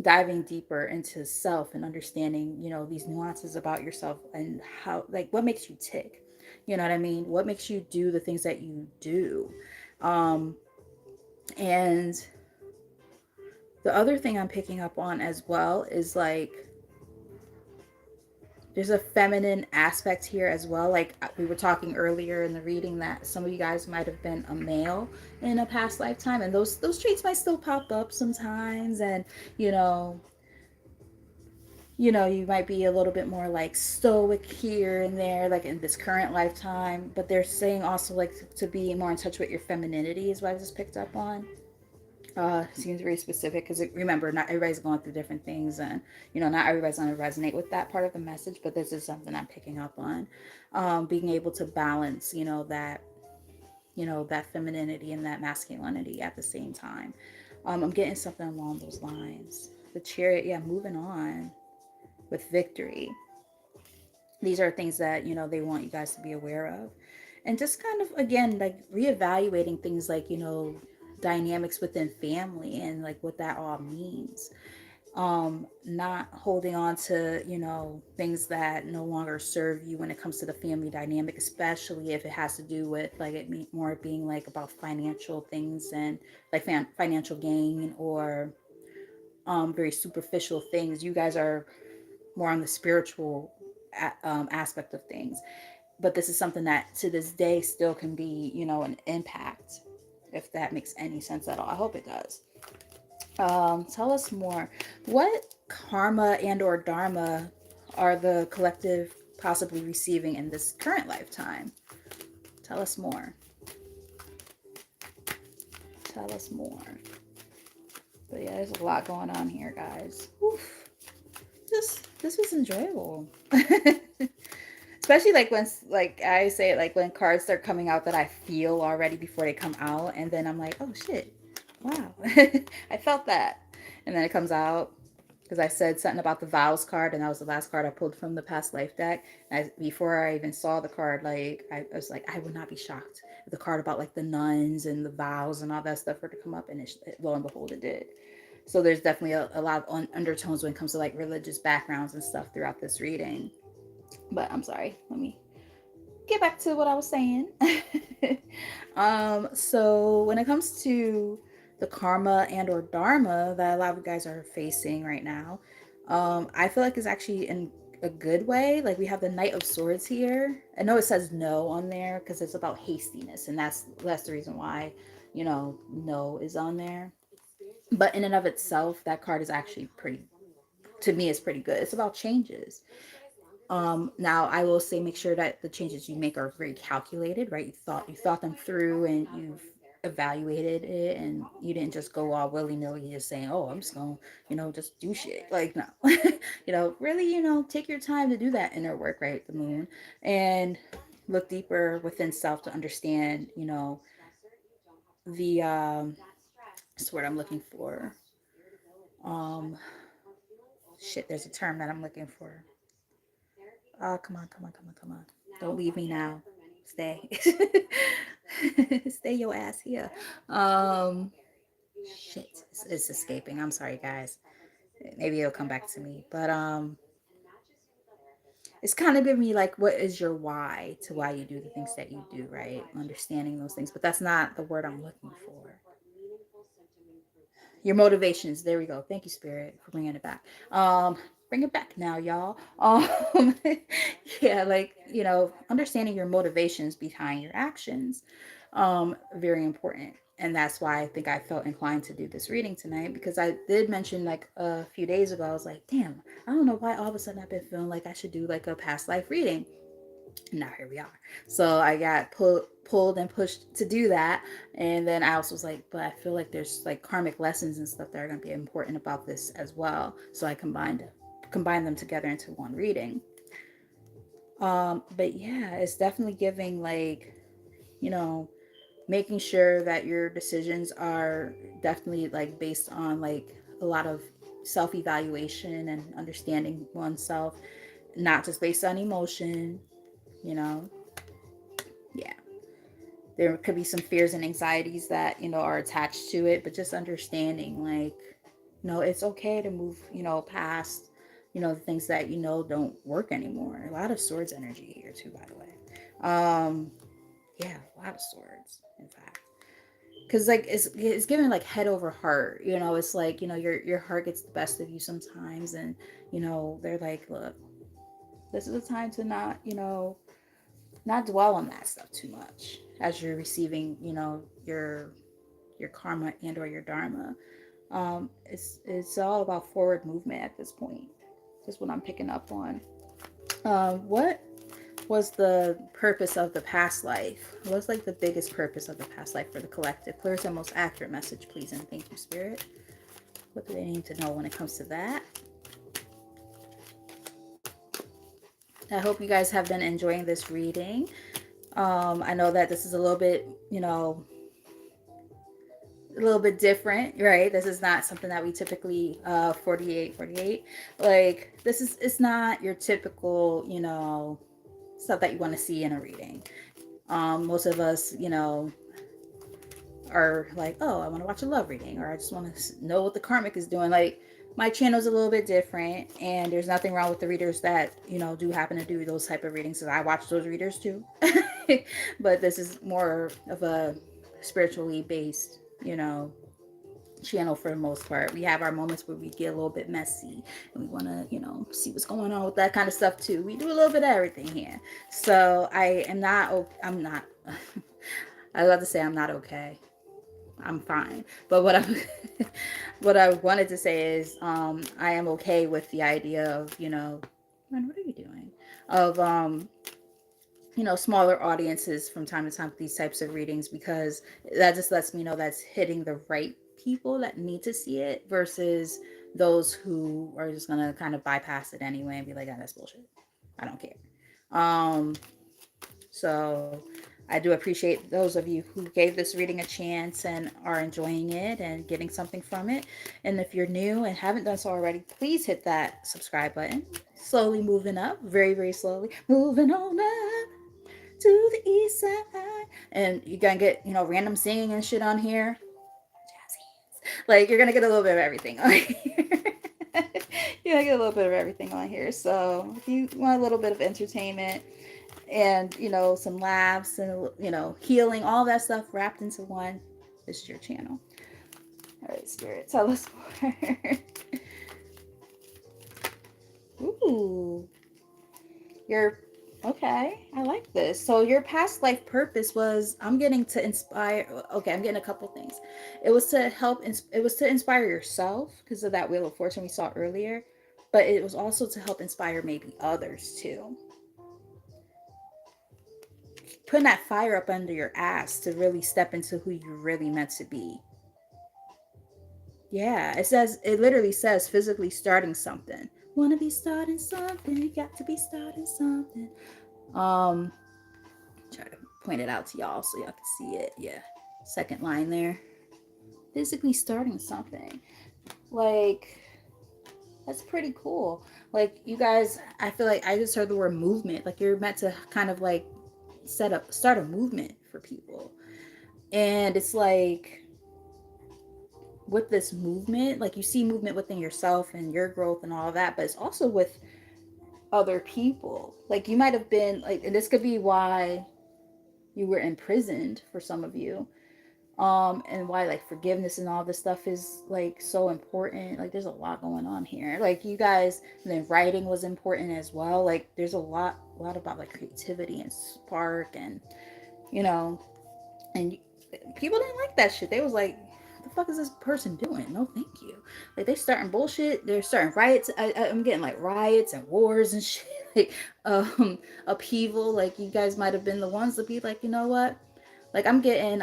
diving deeper into self and understanding, you know, these nuances about yourself and how, like, what makes you tick, you know what I mean, what makes you do the things that you do. And the other thing I'm picking up on as well is like there's a feminine aspect here as well. Like we were talking earlier in the reading that some of you guys might have been a male in a past lifetime, and those traits might still pop up sometimes. And you know, you might be a little bit more like stoic here and there, like in this current lifetime. But they're saying also like to be more in touch with your femininity is what I just picked up on. Seems very specific because remember, not everybody's going through different things, and you know, not everybody's going to resonate with that part of the message. But this is something I'm picking up on, being able to balance, that femininity and that masculinity at the same time. I'm getting something along those lines. The Chariot, yeah, moving on with victory. These are things that they want you guys to be aware of, and just kind of again like reevaluating things like dynamics within family and like what that all means. Not holding on to things that no longer serve you when it comes to the family dynamic, especially if it has to do with like more being like about financial things and like financial gain or very superficial things. You guys are more on the spiritual aspect of things, but this is something that to this day still can be an impact, if that makes any sense at all. I hope it does. Tell us more. What karma and or dharma are the collective possibly receiving in this current lifetime? Tell us more. Tell us more. But yeah, there's a lot going on here, guys. Oof. This was enjoyable. Especially like when, like I say it, like when cards start coming out that I feel already before they come out, and then I'm like, oh shit, wow, I felt that, and then it comes out because I said something about the vows card, and that was the last card I pulled from the past life deck. And before I even saw the card, like I was like, I would not be shocked if the card about like the nuns and the vows and all that stuff were to come up, and lo and behold, it did. So there's definitely a lot of undertones when it comes to like religious backgrounds and stuff throughout this reading. But I'm sorry, let me get back to what I was saying. So when it comes to the karma and or dharma that a lot of you guys are facing right now, I feel like it's actually in a good way. Like we have the Knight of Swords here. I know it says no on there because it's about hastiness, and that's the reason why, no is on there. But in and of itself, that card is actually pretty, to me, it's pretty good. It's about changes. Now I will say make sure that the changes you make are very calculated, right? You thought them through and you've evaluated it, and you didn't just go all willy-nilly just saying, oh, I'm just gonna, just do shit. Like, no. Really, take your time to do that inner work, right? The moon. And look deeper within self to understand, the that's what I'm looking for. Um Shit, there's a term that I'm looking for. Come on, come on, come on, come on. Don't leave me now. Stay. Stay your ass here. Um, Shit, it's escaping. I'm sorry, guys. Maybe it'll come back to me. But it's kind of giving me like, what is your why to why you do the things that you do, right? Understanding those things, but that's not the word I'm looking for. Your motivations. There we go. Thank you, Spirit, for bringing it back. Bring it back now, y'all. Yeah, like, understanding your motivations behind your actions. Very important. And that's why I think I felt inclined to do this reading tonight, because I did mention like a few days ago, I was like, damn, I don't know why all of a sudden I've been feeling like I should do like a past life reading. Now here we are. So I got pulled and pushed to do that, and then I also was like, but I feel like there's like karmic lessons and stuff that are going to be important about this as well. So I combined them together into one reading. But yeah, it's definitely giving like, you know making sure that your decisions are definitely like based on like a lot of self-evaluation and understanding oneself, not just based on emotion. you know yeah, there could be some fears and anxieties that are attached to it, but just understanding like, it's okay to move past the things that don't work anymore. A lot of swords energy here too, by the way. Yeah, a lot of swords, in fact, because like it's given like head over heart. It's like, your heart gets the best of you sometimes, and they're like, look, this is a time to not dwell on that stuff too much as you're receiving, your karma and or your dharma. It's all about forward movement at this point. Just what I'm picking up on. What was the purpose of the past life? What's like the biggest purpose of the past life for the collective? Clearest and most accurate message, please, and thank you, Spirit. What do they need to know when it comes to that? I hope you guys have been enjoying this reading. I know that this is a little bit, a little bit different, right? This is not something that we typically 48. Like, it's not your typical, stuff that you want to see in a reading. Most of us, are like, oh, I want to watch a love reading, or I just want to know what the karmic is doing. Like, my channel's a little bit different, and there's nothing wrong with the readers that do happen to do those type of readings, because I watch those readers too. But this is more of a spiritually based, channel for the most part. We have our moments where we get a little bit messy and we want to, see what's going on with that kind of stuff too. We do a little bit of everything here. So I'm not, I was about to say I'm not okay. I'm fine. But what I wanted to say is, I am okay with the idea of, man, what are you doing? Of, smaller audiences from time to time with these types of readings, because that just lets me know that's hitting the right people that need to see it, versus those who are just gonna kind of bypass it anyway and be like, oh, that's bullshit. I don't care. Um, so I do appreciate those of you who gave this reading a chance and are enjoying it and getting something from it. And if you're new and haven't done so already, please hit that subscribe button. Slowly moving up, very, very slowly, moving on up to the east side. And you're gonna get, random singing and shit on here. Like, you're gonna get a little bit of everything on here. You're gonna get a little bit of everything on here. So if you want a little bit of entertainment and, some laughs and, healing, all that stuff wrapped into one, this is your channel. All right, Spirit, tell us more. Ooh, your okay. I like this. So your past life purpose was, I'm getting to inspire. Okay, I'm getting a couple things. It was to help. It was to inspire yourself because of that Wheel of Fortune we saw earlier, but it was also to help inspire maybe others too. Putting that fire up under your ass to really step into who you're really meant to be. Yeah, it literally says physically starting something. Wanna be starting something, you got to be starting something. Um, try to point it out to y'all so y'all can see it. Yeah, second line there. Physically starting something. Like, that's pretty cool. Like, you guys, I feel like I just heard the word movement. Like, you're meant to kind of like start a movement for people. And it's like, with this movement, like, you see movement within yourself and your growth and all of that, but it's also with other people. Like, you might have been like, and this could be why you were imprisoned for some of you, and why like forgiveness and all this stuff is like so important. Like, there's a lot going on here. Like, you guys, and then writing was important as well. Like, there's a lot about like creativity and spark, and you know and people didn't like that shit. They was like, what the fuck is this person doing? No thank you. Like, they starting bullshit. They're starting riots. I'm getting like riots and wars and shit. Like, upheaval. Like, you guys might have been the ones to be like, you know what, like, I'm getting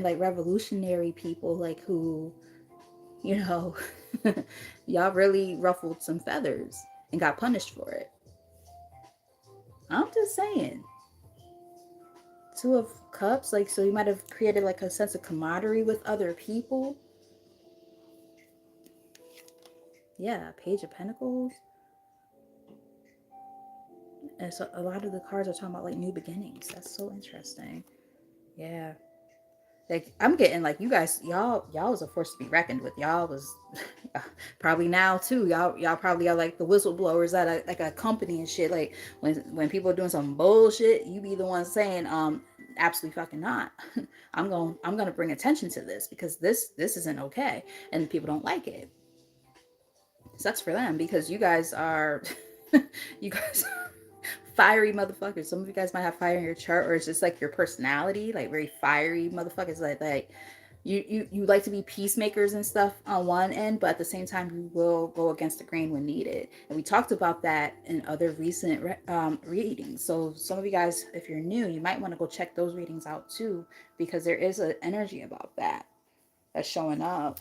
like revolutionary people, like, who, you know y'all really ruffled some feathers and got punished for it. I'm just saying. Two of Cups, like, so you might have created like a sense of camaraderie with other people. Yeah, Page of Pentacles. And so a lot of the cards are talking about like new beginnings. That's so interesting. Yeah. Like, I'm getting like, you guys, y'all was a force to be reckoned with. Y'all was probably now too. Y'all probably are like the whistleblowers at a company and shit. Like, when people are doing some bullshit, you be the one saying, absolutely fucking not. I'm gonna bring attention to this because this isn't okay, and people don't like it. Sucks for them because you guys are you guys fiery motherfuckers. Some of you guys might have fire in your chart, or it's just like your personality, like very fiery motherfuckers. Like you like to be peacemakers and stuff on one end, but at the same time you will go against the grain when needed. And we talked about that in other recent readings. So some of you guys, if you're new, you might want to go check those readings out too, because there is an energy about that's showing up.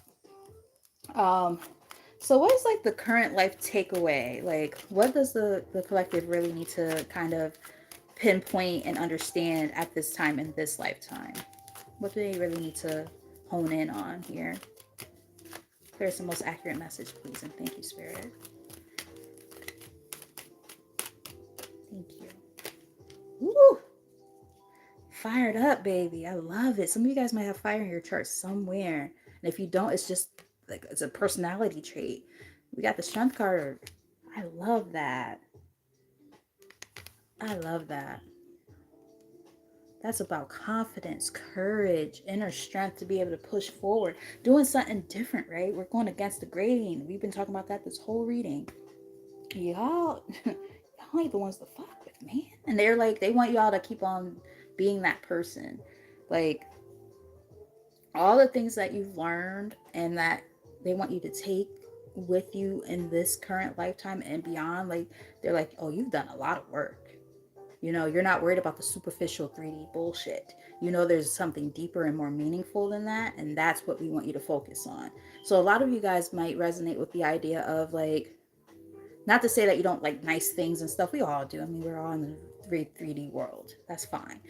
Um, so what is like the current life takeaway? Like, what does the collective really need to kind of pinpoint and understand at this time in this lifetime? What do they really need to hone in on here? There's the most accurate message, please, and thank you, Spirit. Thank you. Woo! Fired up, baby. I love it. Some of you guys might have fire in your chart somewhere. And if you don't, it's just like, it's a personality trait. We got the Strength card. I love that. I love that. That's about confidence, courage, inner strength to be able to push forward, doing something different, right? We're going against the grain. We've been talking about that this whole reading. Y'all ain't the ones to fuck with, man. And they're like, they want y'all to keep on being that person. Like, all the things that you've learned and that they want you to take with you in this current lifetime and beyond, like, they're like, oh, you've done a lot of work. You're not worried about the superficial 3D bullshit. There's something deeper and more meaningful than that, and that's what we want you to focus on. So a lot of you guys might resonate with the idea of like, not to say that you don't like nice things and stuff. We all do. I mean, we're all in the 3D world. That's fine.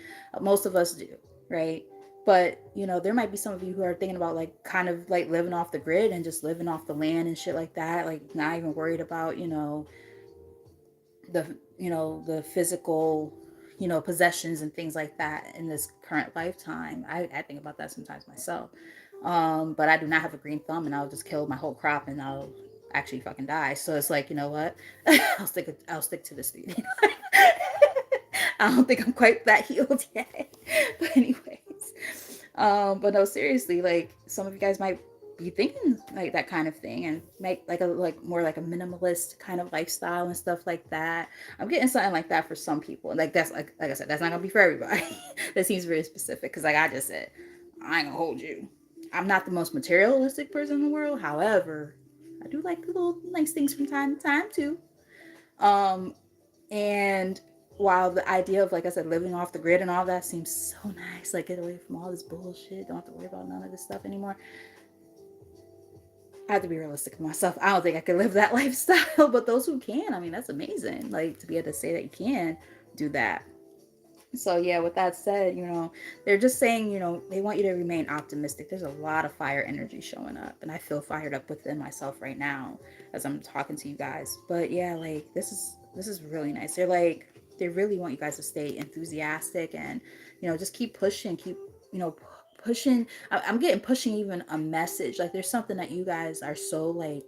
Most of us do, right? But you know, there might be some of you who are thinking about like kind of like living off the grid and just living off the land and shit like that, like not even worried about, the physical, possessions and things like that in this current lifetime. I think about that sometimes myself. But I do not have a green thumb, and I'll just kill my whole crop and I'll actually fucking die. So it's like, you know what? I'll stick to this thing. I don't think I'm quite that healed yet. But anyways. But no, seriously, like some of you guys might be thinking like that kind of thing and make like more like a minimalist kind of lifestyle and stuff like that. I'm getting something like that for some people. Like that's like I said, that's not gonna be for everybody. That seems very specific because like I just said, I ain't gonna hold you. I'm not the most materialistic person in the world. However, I do like little nice things from time to time too. Um, and while the idea of, like I said, living off the grid and all that seems so nice, like get away from all this bullshit, don't have to worry about none of this stuff anymore. I have to be realistic with myself. I don't think I could live that lifestyle, but those who can, I mean, that's amazing. Like to be able to say that you can do that. So yeah, with that said, they're just saying, they want you to remain optimistic. There's a lot of fire energy showing up, and I feel fired up within myself right now as I'm talking to you guys. But yeah, like this is really nice. They really want you guys to stay enthusiastic and, just keep pushing, pushing. I'm getting pushing even a message. Like there's something that you guys are so like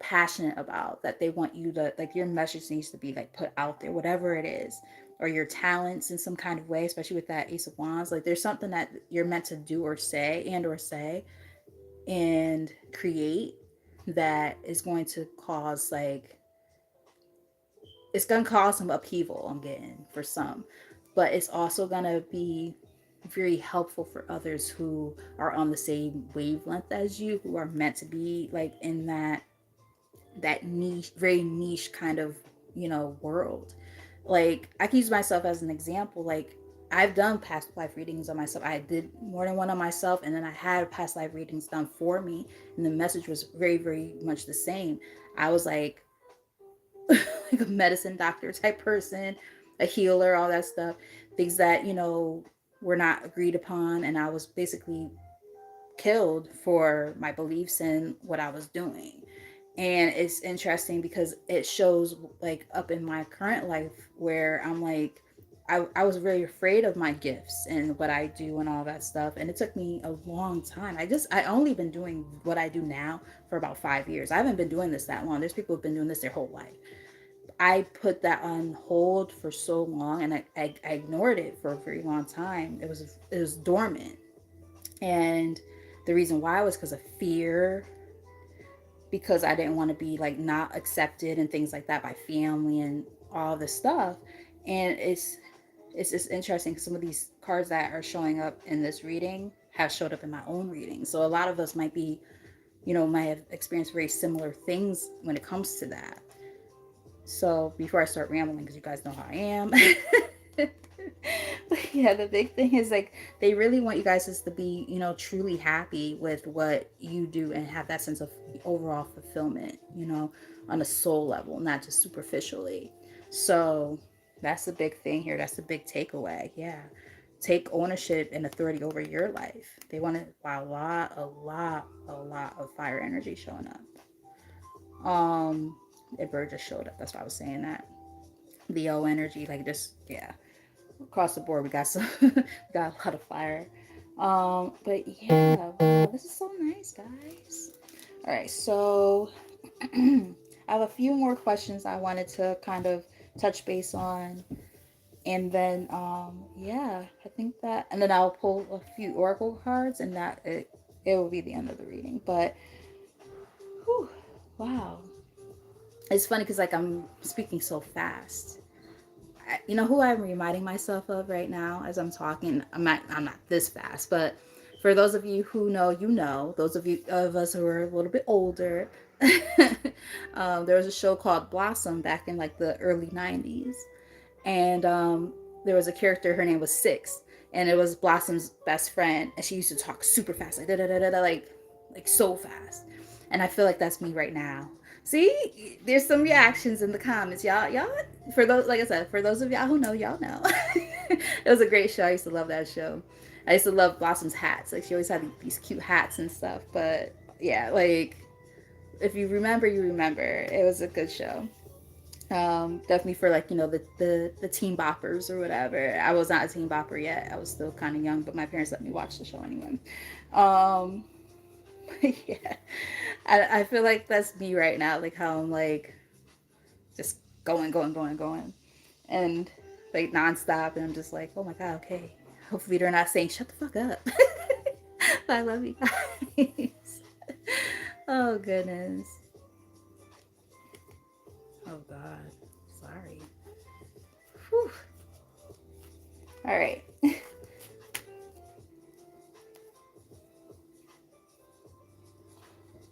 passionate about that they want you to like, your message needs to be like put out there, whatever it is, or your talents in some kind of way, especially with that Ace of Wands. Like there's something that you're meant to do or say and create that is going to cause like, it's going to cause some upheaval, I'm getting, for some, but it's also going to be very helpful for others who are on the same wavelength as you, who are meant to be like in that niche, very niche kind of, world. Like I can use myself as an example. Like I've done past life readings on myself. I did more than one on myself, and then I had past life readings done for me, and the message was very, very much the same. I was like like a medicine doctor type person, a healer, all that stuff, things that were not agreed upon, and I was basically killed for my beliefs and what I was doing. And it's interesting because it shows like up in my current life where I'm like, I was really afraid of my gifts and what I do and all that stuff. And it took me a long time. I only been doing what I do now for about 5 years. I haven't been doing this that long. There's people who've been doing this their whole life. I put that on hold for so long, and I ignored it for a very long time. It was dormant. And the reason why was because of fear, because I didn't want to be like not accepted and things like that by family and all this stuff. And it's just interesting because some of these cards that are showing up in this reading have showed up in my own reading. So a lot of us might be, might have experienced very similar things when it comes to that. So before I start rambling, because you guys know how I am. But yeah, the big thing is like they really want you guys just to be, truly happy with what you do and have that sense of overall fulfillment, on a soul level, not just superficially. So that's the big thing here. That's the big takeaway. Yeah. Take ownership and authority over your life. They want to, wow, a lot of fire energy showing up. A bird just showed up. That's why I was saying that. Leo energy, like just, yeah. Across the board, we got we got a lot of fire. But yeah, wow, this is so nice, guys. All right, so I have a few more questions I wanted to kind of touch base on, and then yeah, I think that, and then I'll pull a few oracle cards, and that it will be the end of the reading. But whew, wow, it's funny because like I'm speaking so fast. You know who I'm reminding myself of right now as I'm talking? I'm not this fast, but for those of you who know, those of us who are a little bit older, there was a show called Blossom back in like the early 90s. And there was a character, her name was Six, and it was Blossom's best friend, and she used to talk super fast, like da da da da, like so fast. And I feel like that's me right now. See, there's some reactions in the comments, y'all. For those, like I said, for those of y'all who know, y'all know. It was a great show. I used to love that show. I used to love Blossom's hats. Like she always had these cute hats and stuff. But yeah, like if you remember, you remember. It was a good show. Definitely for like the teen boppers or whatever. I was not a teen bopper yet. I was still kind of young, but my parents let me watch the show anyway. Um, yeah, I feel like that's me right now. Like how I'm like just going, and like nonstop, and I'm just like, oh my god, okay. Hopefully they're not saying shut the fuck up. But I love you guys. Oh goodness. Oh god. Sorry. Whew. All right.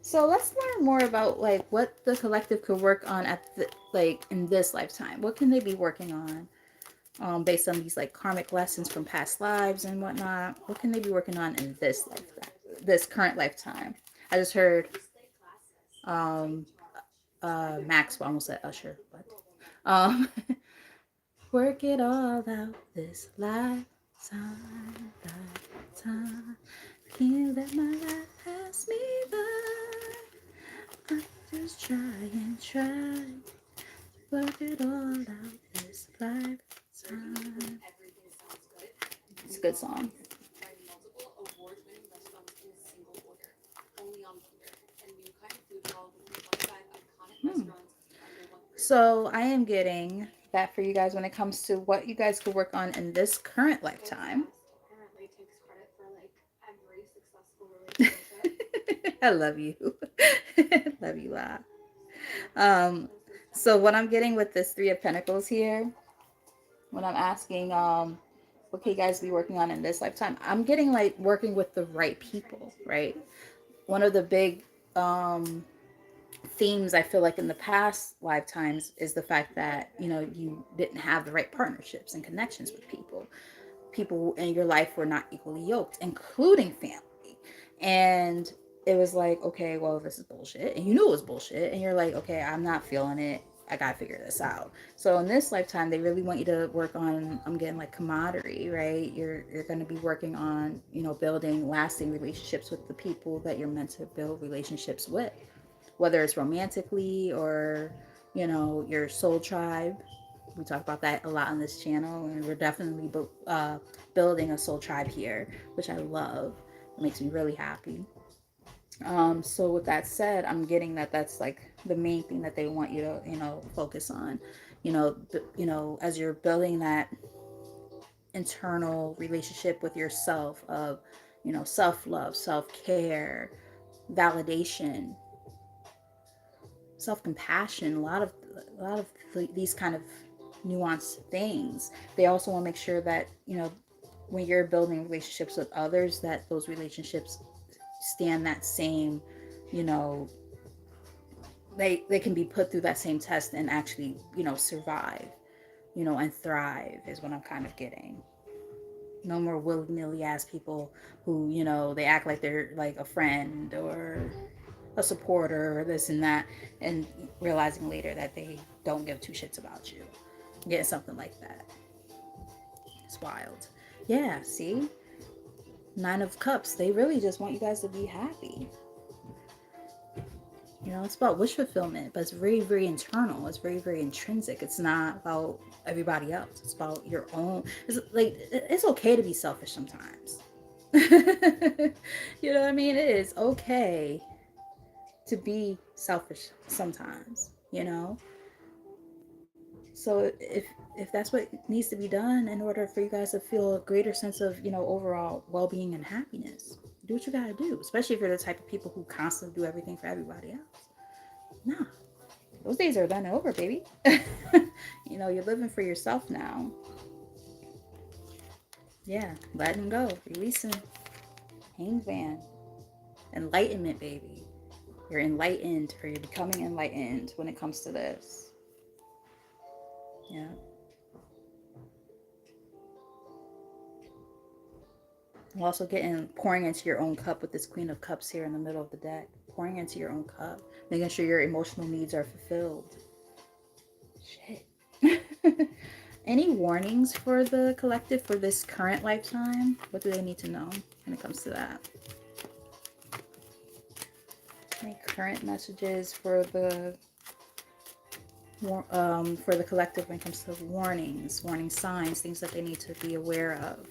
So let's learn more about like what the collective could work on at the, like in this lifetime. What can they be working on? Based on these like karmic lessons from past lives and whatnot. What can they be working on in this lifetime, this current lifetime? I just heard um, Maxwell, almost said Usher, but work it all out this lifetime, lifetime. Can't let my life pass me by. I just try and try, work it all out this lifetime. It's a good song. Hmm. So I am getting that for you guys when it comes to what you guys could work on in this current lifetime. I love you. Love you, La. Um, so what I'm getting with this Three of Pentacles here, when I'm asking, what can you guys be working on in this lifetime? I'm getting like working with the right people, right? One of the big themes I feel like in the past lifetimes is the fact that you didn't have the right partnerships and connections with people. People in your life were not equally yoked, including family. And it was like, okay, well, this is bullshit. And you knew it was bullshit. And you're like, okay, I'm not feeling it. I gotta figure this out. So in this lifetime, they really want you to work on, I'm getting like camaraderie, right? You're gonna be working on, building lasting relationships with the people that you're meant to build relationships with, whether it's romantically or, your soul tribe. We talk about that a lot on this channel, and we're definitely building a soul tribe here, which I love. It makes me really happy. So with that said, I'm getting that that's like the main thing that they want you to, focus on, as you're building that internal relationship with yourself of, self-love, self-care, validation, self-compassion, a lot of these kind of nuanced things. They also want to make sure that when you're building relationships with others, that those relationships stand that same, you know they can be put through that same test and actually survive, and thrive is what I'm kind of getting. No more willy-nilly ass people who they act like they're like a friend or a supporter or this and that, and realizing later that they don't give two shits about you. Getting something like that. It's wild. Yeah, see? Nine of Cups. They really just want you guys to be happy. It's about wish fulfillment, but it's very, very internal. It's very, very intrinsic. It's not about everybody else. It's about your own. It's like, it's okay to be selfish sometimes. You know what I mean? It is okay to be selfish sometimes. So if that's what needs to be done in order for you guys to feel a greater sense of overall well-being and happiness, do what you gotta do. Especially if you're the type of people who constantly do everything for everybody else. Nah, those days are done and over, baby. You're living for yourself now. Yeah, letting go, releasing. Hangman, enlightenment, baby. You're enlightened, or you're becoming enlightened when it comes to this. Yeah. I'm also getting pouring into your own cup with this Queen of Cups here in the middle of the deck. Pouring into your own cup. making sure your emotional needs are fulfilled. Shit. Any warnings for the collective for this current lifetime? What do they need to know when it comes to that? Any current messages for the collective when it comes to warnings, warning signs, things that they need to be aware of?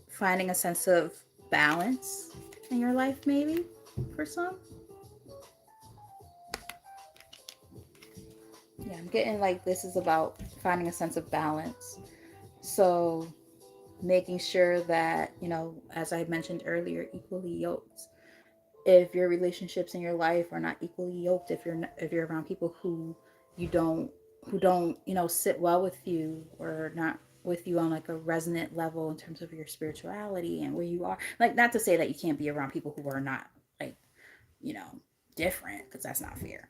Finding a sense of balance in your life, maybe, for some. Yeah, I'm getting like this is about finding a sense of balance. So making sure that, you know, as I mentioned earlier, equally yoked. If your relationships in your life are not equally yoked, if you're around people who don't you know sit well with you, or not with you on like a resonant level in terms of your spirituality and where you are, like, not to say that you can't be around people who are not, like, you know, different, because that's not fair.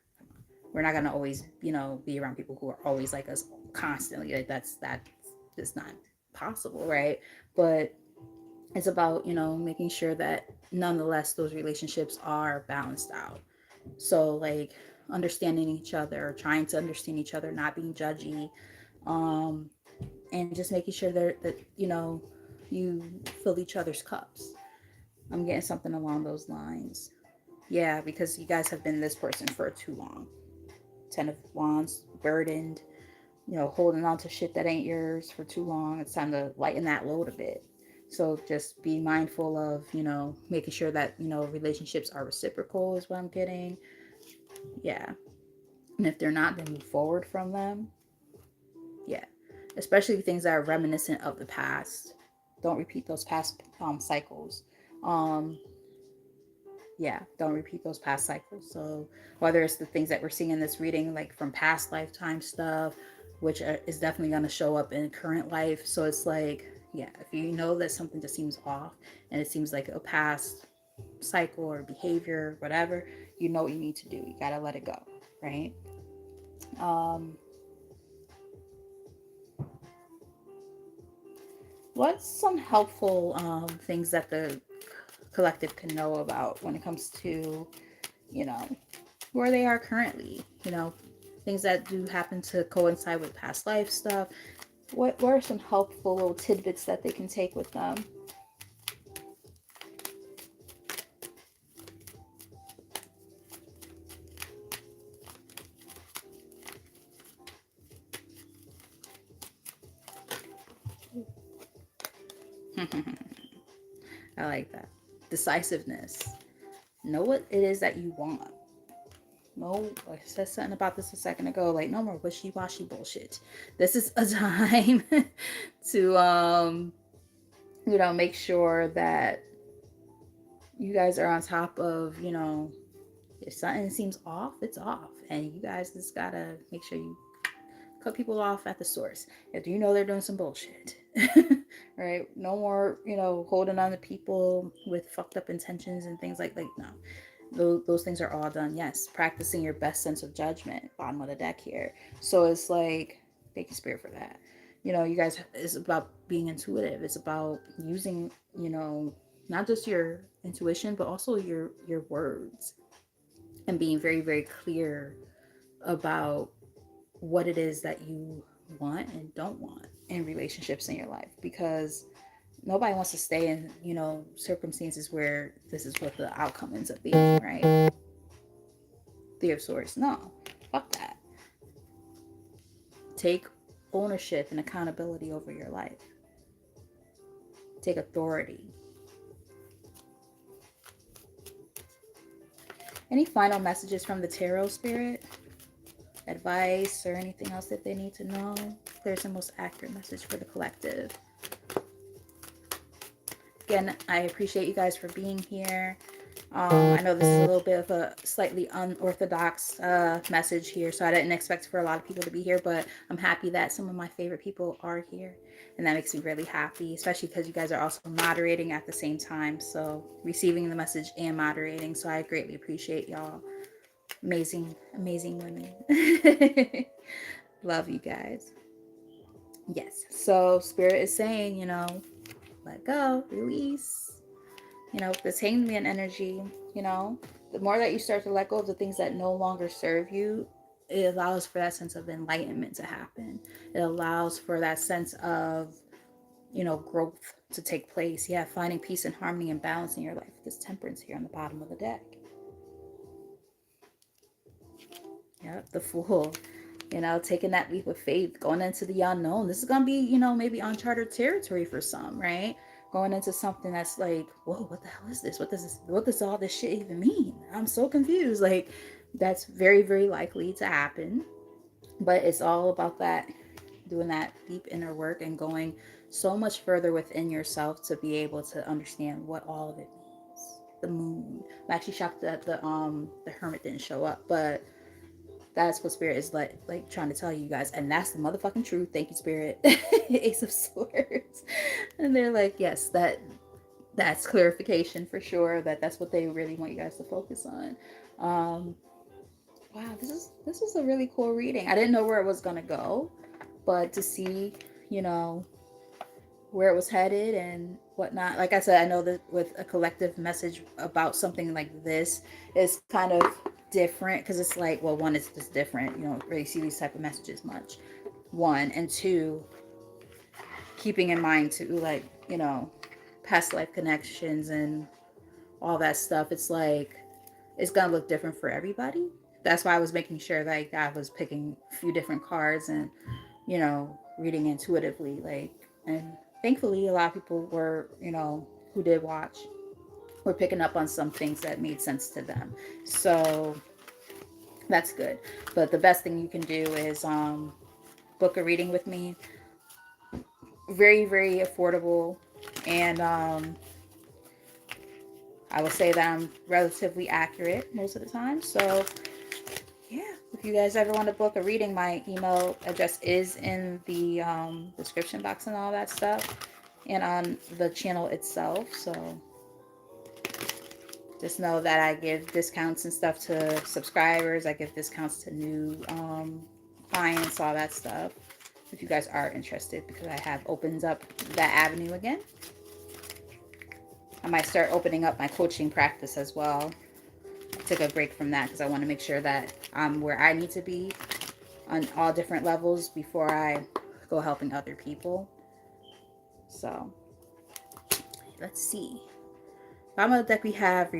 We're not gonna always, you know, be around people who are always like us constantly. Like, that's not possible, right? But it's about, you know, making sure that nonetheless those relationships are balanced out. So like understanding each other, trying to understand each other, not being judgy, um, and just making sure that you know you fill each other's cups. I'm getting something along those lines. Yeah, because you guys have been this person for too long. Ten of Wands, burdened, you know, holding on to shit that ain't yours for too long. It's time to lighten that load a bit. So just be mindful of, you know, making sure that, you know, relationships are reciprocal is what I'm getting. Yeah. And if they're not, then move forward from them. Yeah. Especially things that are reminiscent of the past. Don't repeat those past cycles. Um, yeah, don't repeat those past cycles. So whether it's the things that we're seeing in this reading, like from past lifetime stuff, which is definitely going to show up in current life. So it's like, yeah, if you know that something just seems off and it seems like a past cycle or behavior, whatever, you know what you need to do. You got to let it go, right? Um, what's some helpful things that the collective can know about when it comes to, you know, where they are currently, you know, things that do happen to coincide with past life stuff? What are some helpful little tidbits that they can take with them? I like that. Decisiveness. Know what it is that you want. No, I said something about this a second ago. Like, no more wishy-washy bullshit. This is a time to you know, make sure that you guys are on top of, you know, if something seems off, it's off. And you guys just gotta make sure you cut people off at the source if you know they're doing some bullshit. Right? No more, you know, holding on to people with fucked up intentions and things like no. Those things are all done. Yes, practicing your best sense of judgment, bottom of the deck here. So it's like, thank you, Spirit, for that. You know, you guys, it's about being intuitive. It's about using, you know, not just your intuition, but also your words, and being very, very clear about what it is that you want and don't want in relationships in your life, because nobody wants to stay in, you know, circumstances where this is what the outcome ends up being, right? Three of Swords. No, fuck that. Take ownership and accountability over your life. Take authority. Any final messages from the tarot, Spirit? Advice or anything else that they need to know? Clearest and most accurate message for the collective. Again, I appreciate you guys for being here. I know this is a little bit of a slightly unorthodox message here, so I didn't expect for a lot of people to be here, but I'm happy that some of my favorite people are here, and that makes me really happy, especially because you guys are also moderating at the same time, so receiving the message and moderating, so I greatly appreciate y'all. Amazing, amazing women. Love you guys. Yes. So Spirit is saying, let go, release. This hanged man energy, the more that you start to let go of the things that no longer serve you, it allows for that sense of enlightenment to happen. It allows for that sense of, growth to take place. Yeah, finding peace and harmony and balance in your life. This temperance here on the bottom of the deck. Yep, the fool. Taking that leap of faith, going into the unknown. This is going to be, maybe uncharted territory for some, right? Going into something that's like, whoa, what the hell is this? What does all this shit even mean? I'm so confused. Like, that's very, very likely to happen. But it's all about that, doing that deep inner work and going so much further within yourself to be able to understand what all of it means. The moon. I'm actually shocked that the hermit didn't show up, but that's what Spirit is like trying to tell you guys, and that's the motherfucking truth. Thank you, Spirit. Ace of Swords, and they're like, yes, that's clarification for sure. That's what they really want you guys to focus on. Um, wow, this was a really cool reading. I didn't know where it was gonna go, but to see, you know, where it was headed and whatnot. Like I said, I know that with a collective message about something like this is kind of different because it's like, well, one, it's just different. You don't really see these type of messages much. One and two, keeping in mind too, like, past life connections and all that stuff. It's like it's gonna look different for everybody. That's why I was making sure like I was picking a few different cards and reading intuitively, like, and thankfully a lot of people were, who did watch, were picking up on some things that made sense to them. So that's good. But the best thing you can do is book a reading with me. Very, very affordable. And I will say that I'm relatively accurate most of the time. So yeah, if you guys ever want to book a reading, my email address is in the description box and all that stuff, and on the channel itself. So just know that I give discounts and stuff to subscribers. I give discounts to new clients, all that stuff. If you guys are interested, because I have opened up that avenue again. I might start opening up my coaching practice as well. I took a break from that because I want to make sure that I'm where I need to be on all different levels before I go helping other people. So let's see. Bottom of the deck we have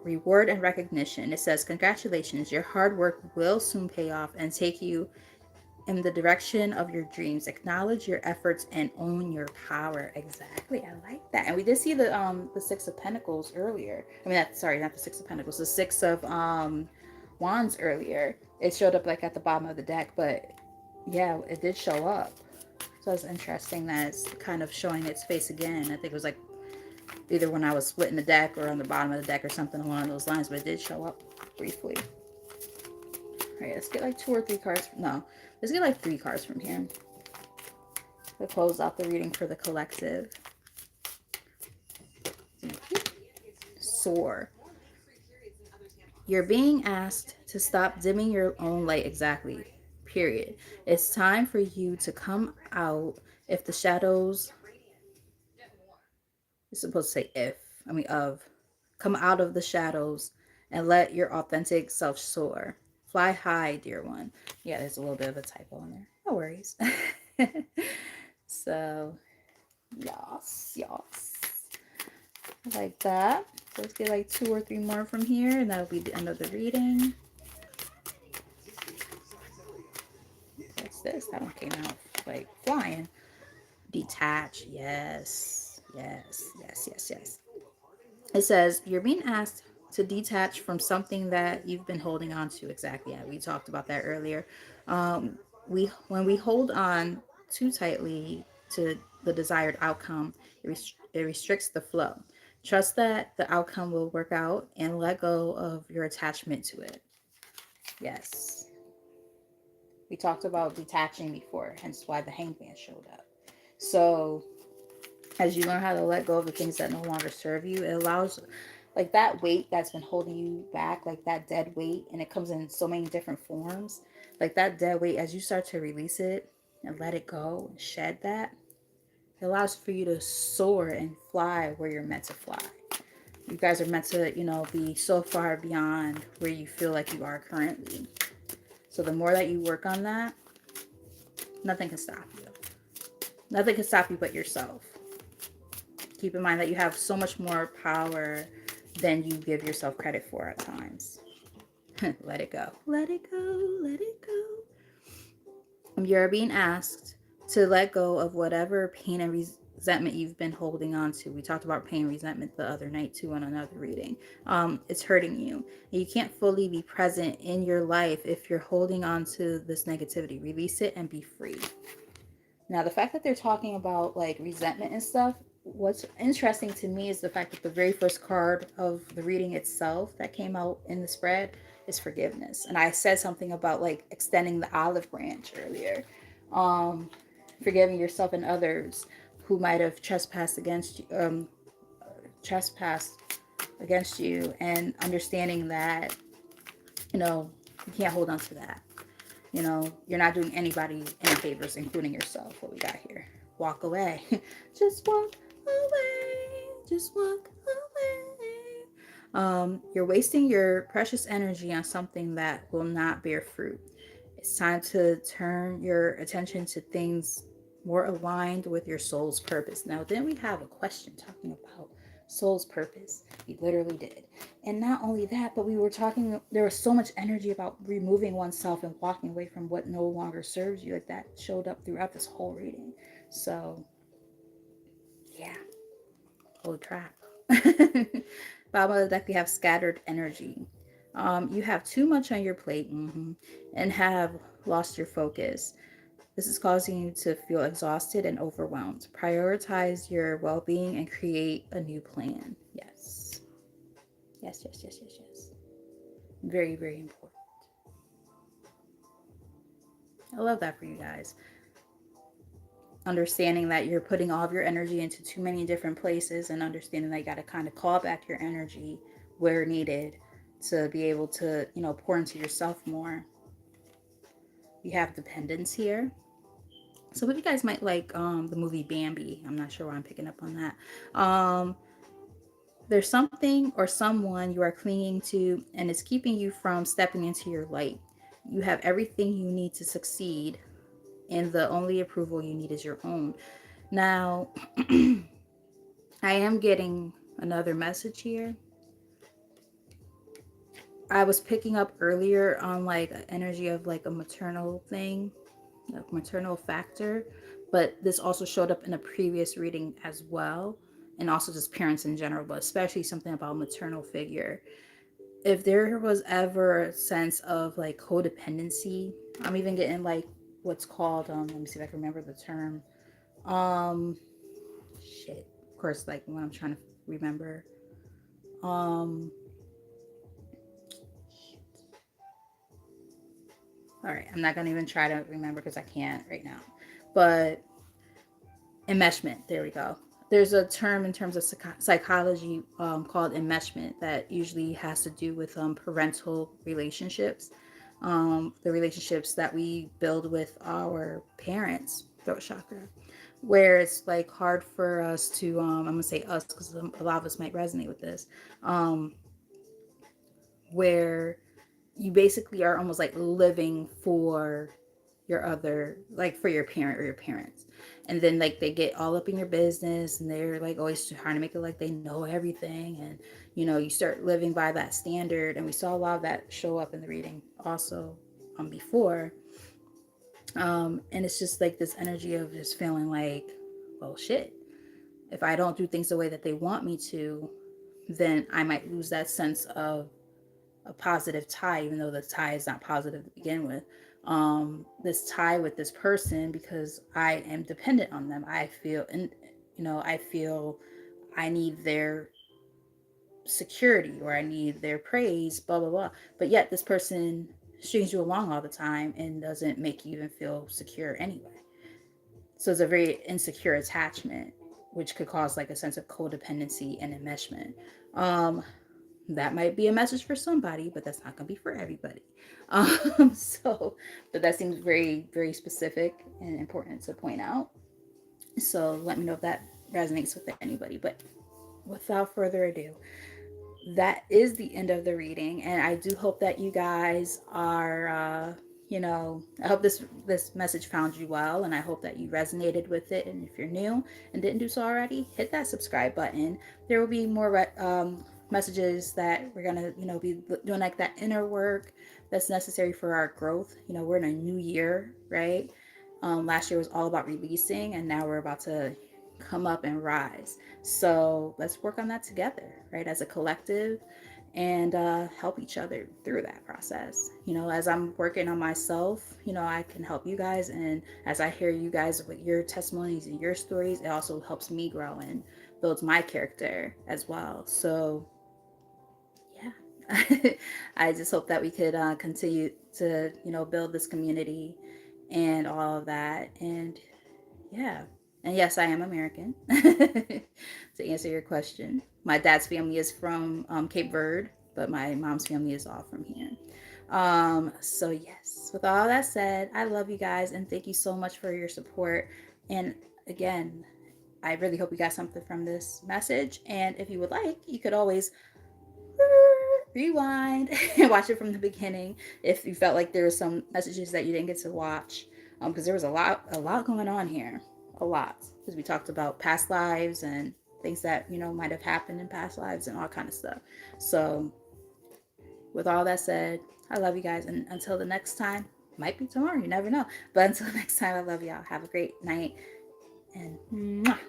reward and recognition. It says, congratulations, your hard work will soon pay off and take you in the direction of your dreams. Acknowledge your efforts and own your power. Exactly. I like that. And we did see the Six of Pentacles earlier. I mean, sorry, not the Six of Pentacles, the Six of Wands earlier. It showed up like at the bottom of the deck, but yeah, it did show up. So it's interesting that it's kind of showing its face again. I think it was like either when I was splitting the deck or on the bottom of the deck or something along those lines, but it did show up briefly. All right, let's get like 2 or 3 cards. No, let's get like 3 cards from here to close out the reading for the collective. Soar. You're being asked to stop dimming your own light. Exactly. Period. It's time for you to come out if the shadows. It's supposed to say if. I mean of. Come out of the shadows and let your authentic self soar. Fly high, dear one. Yeah, there's a little bit of a typo in there. No worries. So, yes. Like that. So let's get like 2 or 3 more from here, and that'll be the end of the reading. What's this? That one came out like flying. Detach. Yes. It says, you're being asked to detach from something that you've been holding on to. Exactly. Yeah, we talked about that earlier. When we hold on too tightly to the desired outcome, it restricts the flow. Trust that the outcome will work out and let go of your attachment to it. Yes. We talked about detaching before, hence why the hangman showed up. So as you learn how to let go of the things that no longer serve you, it allows like that weight that's been holding you back, like that dead weight, and it comes in so many different forms. Like that dead weight, as you start to release it, and let it go and shed that, it allows for you to soar and fly where you're meant to fly. You guys are meant to, be so far beyond where you feel like you are currently. So the more that you work on that, nothing can stop you. Nothing can stop you but yourself. Keep in mind that you have so much more power than you give yourself credit for at times. Let it go. Let it go. Let it go. You're being asked to let go of whatever pain and resentment you've been holding on to. We talked about pain and resentment the other night too on another reading. It's hurting you. You can't fully be present in your life if you're holding on to this negativity. Release it and be free. Now, the fact that they're talking about like resentment and stuff, what's interesting to me is the fact that the very first card of the reading itself that came out in the spread is forgiveness. And I said something about like extending the olive branch earlier. Um, Forgiving yourself and others who might have trespassed against you, and understanding that, you can't hold on to that. You're not doing anybody any favors, including yourself. What we got here? Walk away. Just walk away. Just walk away. You're wasting your precious energy on something that will not bear fruit. It's time to turn your attention to things more aligned with your soul's purpose. Now, then we have a question talking about soul's purpose. We literally did. And not only that, but we were talking, there was so much energy about removing oneself and walking away from what no longer serves you. Like that showed up throughout this whole reading. So, yeah. Holy crap. Bottom of the deck, we have scattered energy. You have too much on your plate, and have lost your focus. This is causing you to feel exhausted and overwhelmed. Prioritize your well-being and create a new plan. Yes. Yes, yes, yes, yes, yes. Very, very important. I love that for you guys. Understanding that you're putting all of your energy into too many different places, and understanding that you got to kind of call back your energy where needed to be able to, pour into yourself more. You have dependence here. Some of you guys might like the movie Bambi. I'm not sure why I'm picking up on that. There's something or someone you are clinging to, and it's keeping you from stepping into your light. You have everything you need to succeed, and the only approval you need is your own. Now, I am getting another message here. I was picking up earlier on like energy of like a maternal thing, a maternal factor, but this also showed up in a previous reading as well, and also just parents in general, but especially something about maternal figure. If there was ever a sense of like codependency, I'm even getting like what's called let me see if I can remember the term. Um Shit. Of course, like when I'm trying to remember. Um all right, I'm not gonna even try to remember because I can't right now. But enmeshment, there we go. There's a term in terms of psychology called enmeshment that usually has to do with parental relationships, the relationships that we build with our parents, throat chakra, where it's like hard for us to, I'm gonna say us because a lot of us might resonate with this, where you basically are almost like living for your other, like for your parent or your parents, and then like they get all up in your business and they're like always trying to make it like they know everything, and you start living by that standard. And we saw a lot of that show up in the reading also before, and it's just like this energy of just feeling like, well, shit, if I don't do things the way that they want me to, then I might lose that sense of a positive tie, even though the tie is not positive to begin with. This tie with this person, because I am dependent on them. I feel, and I feel I need their security, or I need their praise, blah blah blah. But yet this person strings you along all the time and doesn't make you even feel secure anyway. So it's a very insecure attachment, which could cause like a sense of codependency and enmeshment. that might be a message for somebody, but that's not going to be for everybody. So, but that seems very, very specific and important to point out. So let me know if that resonates with anybody. But without further ado, that is the end of the reading, and I do hope that you guys are I hope this message found you well, and I hope that you resonated with it. And if you're new and didn't do so already, hit that subscribe button. There will be more messages that we're gonna be doing, like that inner work that's necessary for our growth. We're in a new year, right? Last year was all about releasing, and now we're about to come up and rise. So let's work on that together, right, as a collective, and help each other through that process. As I'm working on myself, I can help you guys. And as I hear you guys with your testimonies and your stories, it also helps me grow and builds my character as well. So, yeah, I just hope that we could continue to, build this community and all of that. And yeah. And yes, I am American. To answer your question, my dad's family is from Cape Verde, but my mom's family is all from here. So yes, with all that said, I love you guys and thank you so much for your support. And again, I really hope you got something from this message. And if you would like, you could always rewind and watch it from the beginning if you felt like there were some messages that you didn't get to watch, because there was a lot going on here, a lot, because we talked about past lives and things that might have happened in past lives and all kind of stuff. So with all that said, I love you guys, and until the next time, might be tomorrow, you never know, but until next time, I love y'all. Have a great night, and mwah.